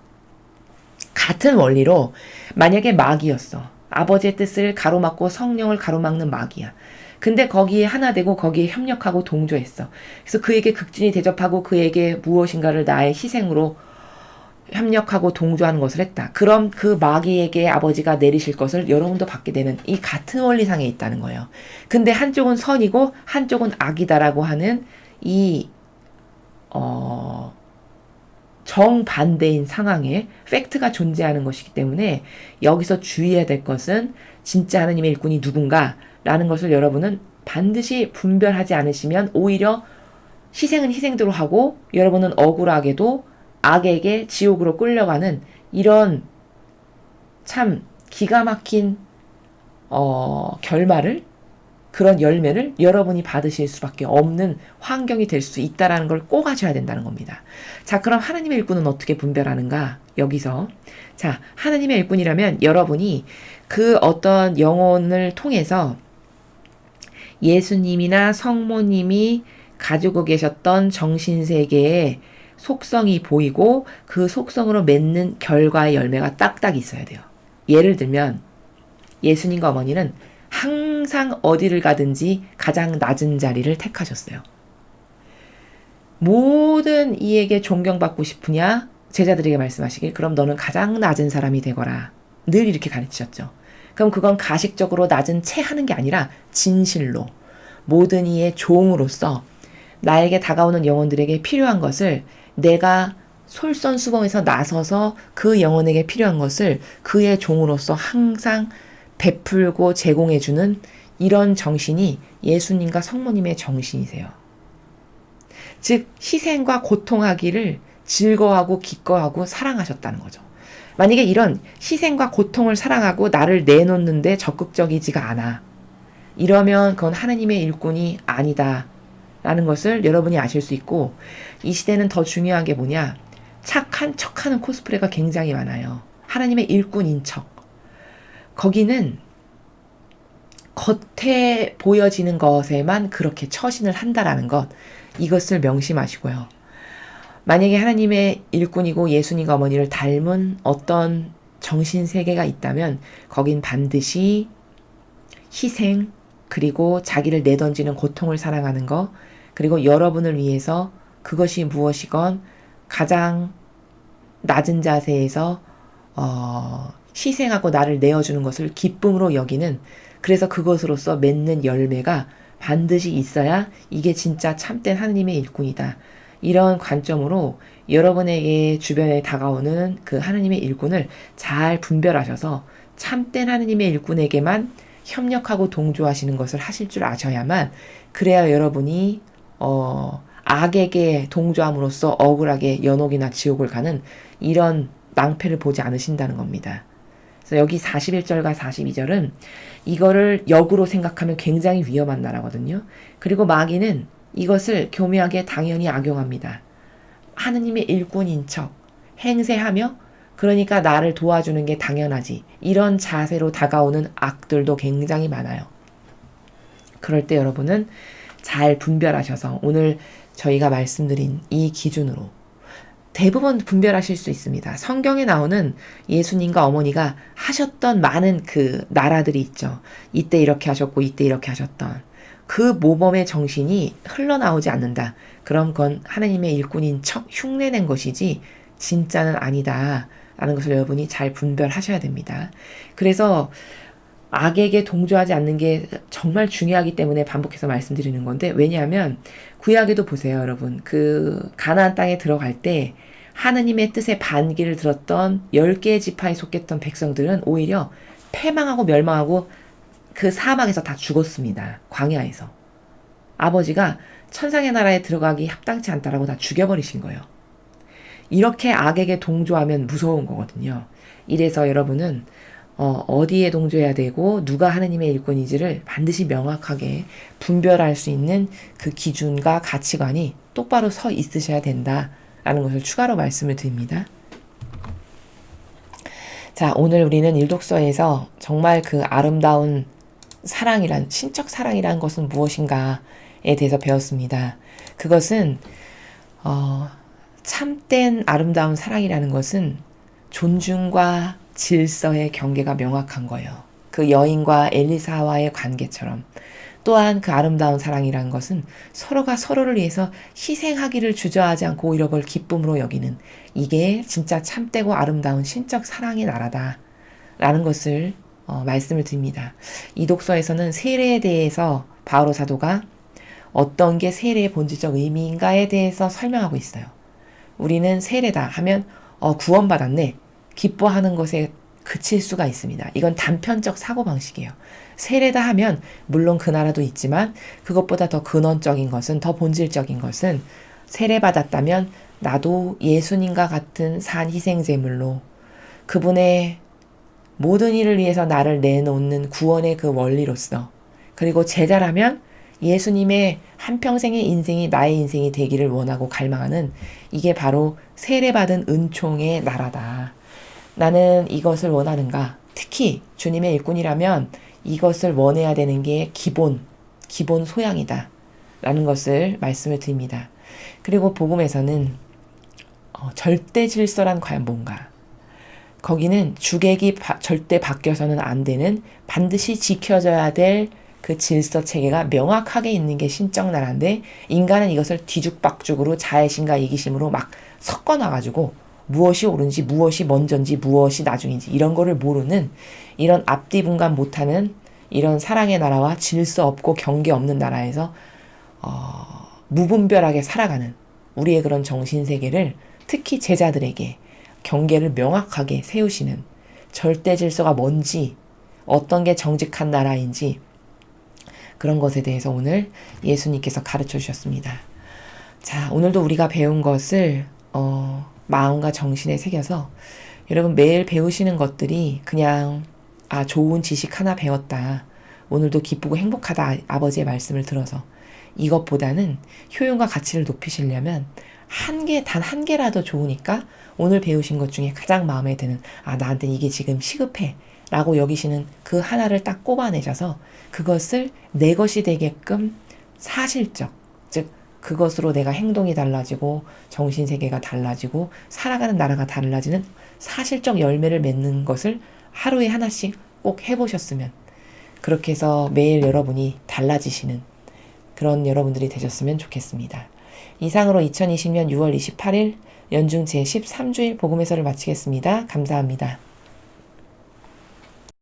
같은 원리로 만약에 마귀였어. 아버지의 뜻을 가로막고 성령을 가로막는 마귀야. 근데 거기에 하나 되고 거기에 협력하고 동조했어. 그래서 그에게 극진히 대접하고 그에게 무엇인가를 나의 희생으로 협력하고 동조하는 것을 했다. 그럼 그 마귀에게 아버지가 내리실 것을 여러분도 받게 되는 이 같은 원리상에 있다는 거예요. 근데 한쪽은 선이고 한쪽은 악이다라고 하는 이 어, 정반대인 상황에 팩트가 존재하는 것이기 때문에 여기서 주의해야 될 것은 진짜 하느님의 일꾼이 누군가 라는 것을 여러분은 반드시 분별하지 않으시면 오히려 희생은 희생대로 하고 여러분은 억울하게도 악에게 지옥으로 끌려가는 이런 참 기가 막힌 결말을, 그런 열매를 여러분이 받으실 수밖에 없는 환경이 될 수 있다는 걸 꼭 아셔야 된다는 겁니다. 자, 그럼 하나님의 일꾼은 어떻게 분별하는가? 여기서 자, 하나님의 일꾼이라면 여러분이 그 어떤 영혼을 통해서 예수님이나 성모님이 가지고 계셨던 정신세계의 속성이 보이고 그 속성으로 맺는 결과의 열매가 딱딱 있어야 돼요. 예를 들면 예수님과 어머니는 항상 어디를 가든지 가장 낮은 자리를 택하셨어요. 모든 이에게 존경받고 싶으냐? 제자들에게 말씀하시길, 그럼 너는 가장 낮은 사람이 되거라. 늘 이렇게 가르치셨죠. 그럼 그건 가식적으로 낮은 채 하는 게 아니라 진실로 모든 이의 종으로서 나에게 다가오는 영혼들에게 필요한 것을 내가 솔선수범해서 나서서 그 영혼에게 필요한 것을 그의 종으로서 항상 베풀고 제공해주는 이런 정신이 예수님과 성모님의 정신이세요. 즉 희생과 고통하기를 즐거워하고 기꺼워하고 사랑하셨다는 거죠. 만약에 이런 희생과 고통을 사랑하고 나를 내놓는데 적극적이지가 않아, 이러면 그건 하나님의 일꾼이 아니다 라는 것을 여러분이 아실 수 있고, 이 시대는 더 중요한 게 뭐냐, 착한 척하는 코스프레가 굉장히 많아요. 하나님의 일꾼인 척. 거기는 겉에 보여지는 것에만 그렇게 처신을 한다라는 것, 이것을 명심하시고요. 만약에 하나님의 일꾼이고 예수님과 어머니를 닮은 어떤 정신세계가 있다면 거긴 반드시 희생, 그리고 자기를 내던지는 고통을 사랑하는 것, 그리고 여러분을 위해서 그것이 무엇이건 가장 낮은 자세에서 희생하고 나를 내어주는 것을 기쁨으로 여기는, 그래서 그것으로서 맺는 열매가 반드시 있어야 이게 진짜 참된 하느님의 일꾼이다. 이런 관점으로 여러분에게 주변에 다가오는 그 하느님의 일꾼을 잘 분별하셔서 참된 하느님의 일꾼에게만 협력하고 동조하시는 것을 하실 줄 아셔야만, 그래야 여러분이 악에게 동조함으로써 억울하게 연옥이나 지옥을 가는 이런 낭패를 보지 않으신다는 겁니다. 그래서 여기 41절과 42절은 이거를 역으로 생각하면 굉장히 위험한 나라거든요. 그리고 마귀는 이것을 교묘하게 당연히 악용합니다. 하느님의 일꾼인 척 행세하며, 그러니까 나를 도와주는 게 당연하지, 이런 자세로 다가오는 악들도 굉장히 많아요. 그럴 때 여러분은 잘 분별하셔서 오늘 저희가 말씀드린 이 기준으로 대부분 분별하실 수 있습니다. 성경에 나오는 예수님과 어머니가 하셨던 많은 그 나라들이 있죠. 이때 이렇게 하셨고 이때 이렇게 하셨던 그 모범의 정신이 흘러나오지 않는다. 그럼 그건 하나님의 일꾼인 척 흉내낸 것이지 진짜는 아니다 라는 것을 여러분이 잘 분별하셔야 됩니다. 그래서 악에게 동조하지 않는 게 정말 중요하기 때문에 반복해서 말씀드리는 건데, 왜냐하면 구약에도 보세요, 여러분. 그 가나안 땅에 들어갈 때 하느님의 뜻에 반기를 들었던 10개의 지파에 속했던 백성들은 오히려 패망하고 멸망하고 그 사막에서 다 죽었습니다. 광야에서. 아버지가 천상의 나라에 들어가기 합당치 않다라고 다 죽여버리신 거예요. 이렇게 악에게 동조하면 무서운 거거든요. 이래서 여러분은 어디에 동조해야 되고 누가 하느님의 일꾼인지를 반드시 명확하게 분별할 수 있는 그 기준과 가치관이 똑바로 서 있으셔야 된다라는 것을 추가로 말씀을 드립니다. 자, 오늘 우리는 일독서에서 정말 그 아름다운 사랑이란, 신적 사랑이란 것은 무엇인가에 대해서 배웠습니다. 그것은 참된 아름다운 사랑이라는 것은 존중과 질서의 경계가 명확한 거예요. 그 여인과 엘리사와의 관계처럼. 또한 그 아름다운 사랑이라는 것은 서로가 서로를 위해서 희생하기를 주저하지 않고 오히려 그걸 기쁨으로 여기는, 이게 진짜 참되고 아름다운 신적 사랑의 나라다 라는 것을 말씀을 드립니다. 이 독서에서는 세례에 대해서 바오로 사도가 어떤 게 세례의 본질적 의미인가에 대해서 설명하고 있어요. 우리는 세례다 하면 구원받았네. 기뻐하는 것에 그칠 수가 있습니다. 이건 단편적 사고방식이에요. 세례다 하면 물론 그 나라도 있지만 그것보다 더 근원적인 것은, 더 본질적인 것은 세례받았다면 나도 예수님과 같은 산 희생제물로 그분의 모든 일을 위해서 나를 내놓는 구원의 그 원리로서, 그리고 제자라면 예수님의 한평생의 인생이 나의 인생이 되기를 원하고 갈망하는, 이게 바로 세례받은 은총의 나라다. 나는 이것을 원하는가? 특히 주님의 일꾼이라면 이것을 원해야 되는 게 기본 소양이다. 라는 것을 말씀을 드립니다. 그리고 복음에서는 절대 질서란 과연 뭔가? 거기는 주객이 절대 바뀌어서는 안 되는, 반드시 지켜져야 될 그 질서 체계가 명확하게 있는 게 신적 나라인데, 인간은 이것을 뒤죽박죽으로 자애심과 이기심으로 막 섞어놔가지고 무엇이 옳은지, 무엇이 먼저인지, 무엇이 나중인지 이런 거를 모르는, 이런 앞뒤 분간 못하는 이런 사랑의 나라와 질서 없고 경계 없는 나라에서 무분별하게 살아가는 우리의 그런 정신세계를, 특히 제자들에게 경계를 명확하게 세우시는, 절대 질서가 뭔지, 어떤 게 정직한 나라인지, 그런 것에 대해서 오늘 예수님께서 가르쳐 주셨습니다. 자, 오늘도 우리가 배운 것을 마음과 정신에 새겨서, 여러분 매일 배우시는 것들이 그냥 좋은 지식 하나 배웠다, 오늘도 기쁘고 행복하다, 아버지의 말씀을 들어서, 이것보다는 효용과 가치를 높이시려면 단 한 개라도 좋으니까 오늘 배우신 것 중에 가장 마음에 드는, 나한테 이게 지금 시급해 라고 여기시는 그 하나를 딱 꼽아내셔서 그것을 내 것이 되게끔 사실적, 즉 그것으로 내가 행동이 달라지고 정신세계가 달라지고 살아가는 나라가 달라지는 사실적 열매를 맺는 것을 하루에 하나씩 꼭 해보셨으면, 그렇게 해서 매일 여러분이 달라지시는 그런 여러분들이 되셨으면 좋겠습니다. 이상으로 2020년 6월 28일 연중 제13주일 복음 해설을 마치겠습니다. 감사합니다.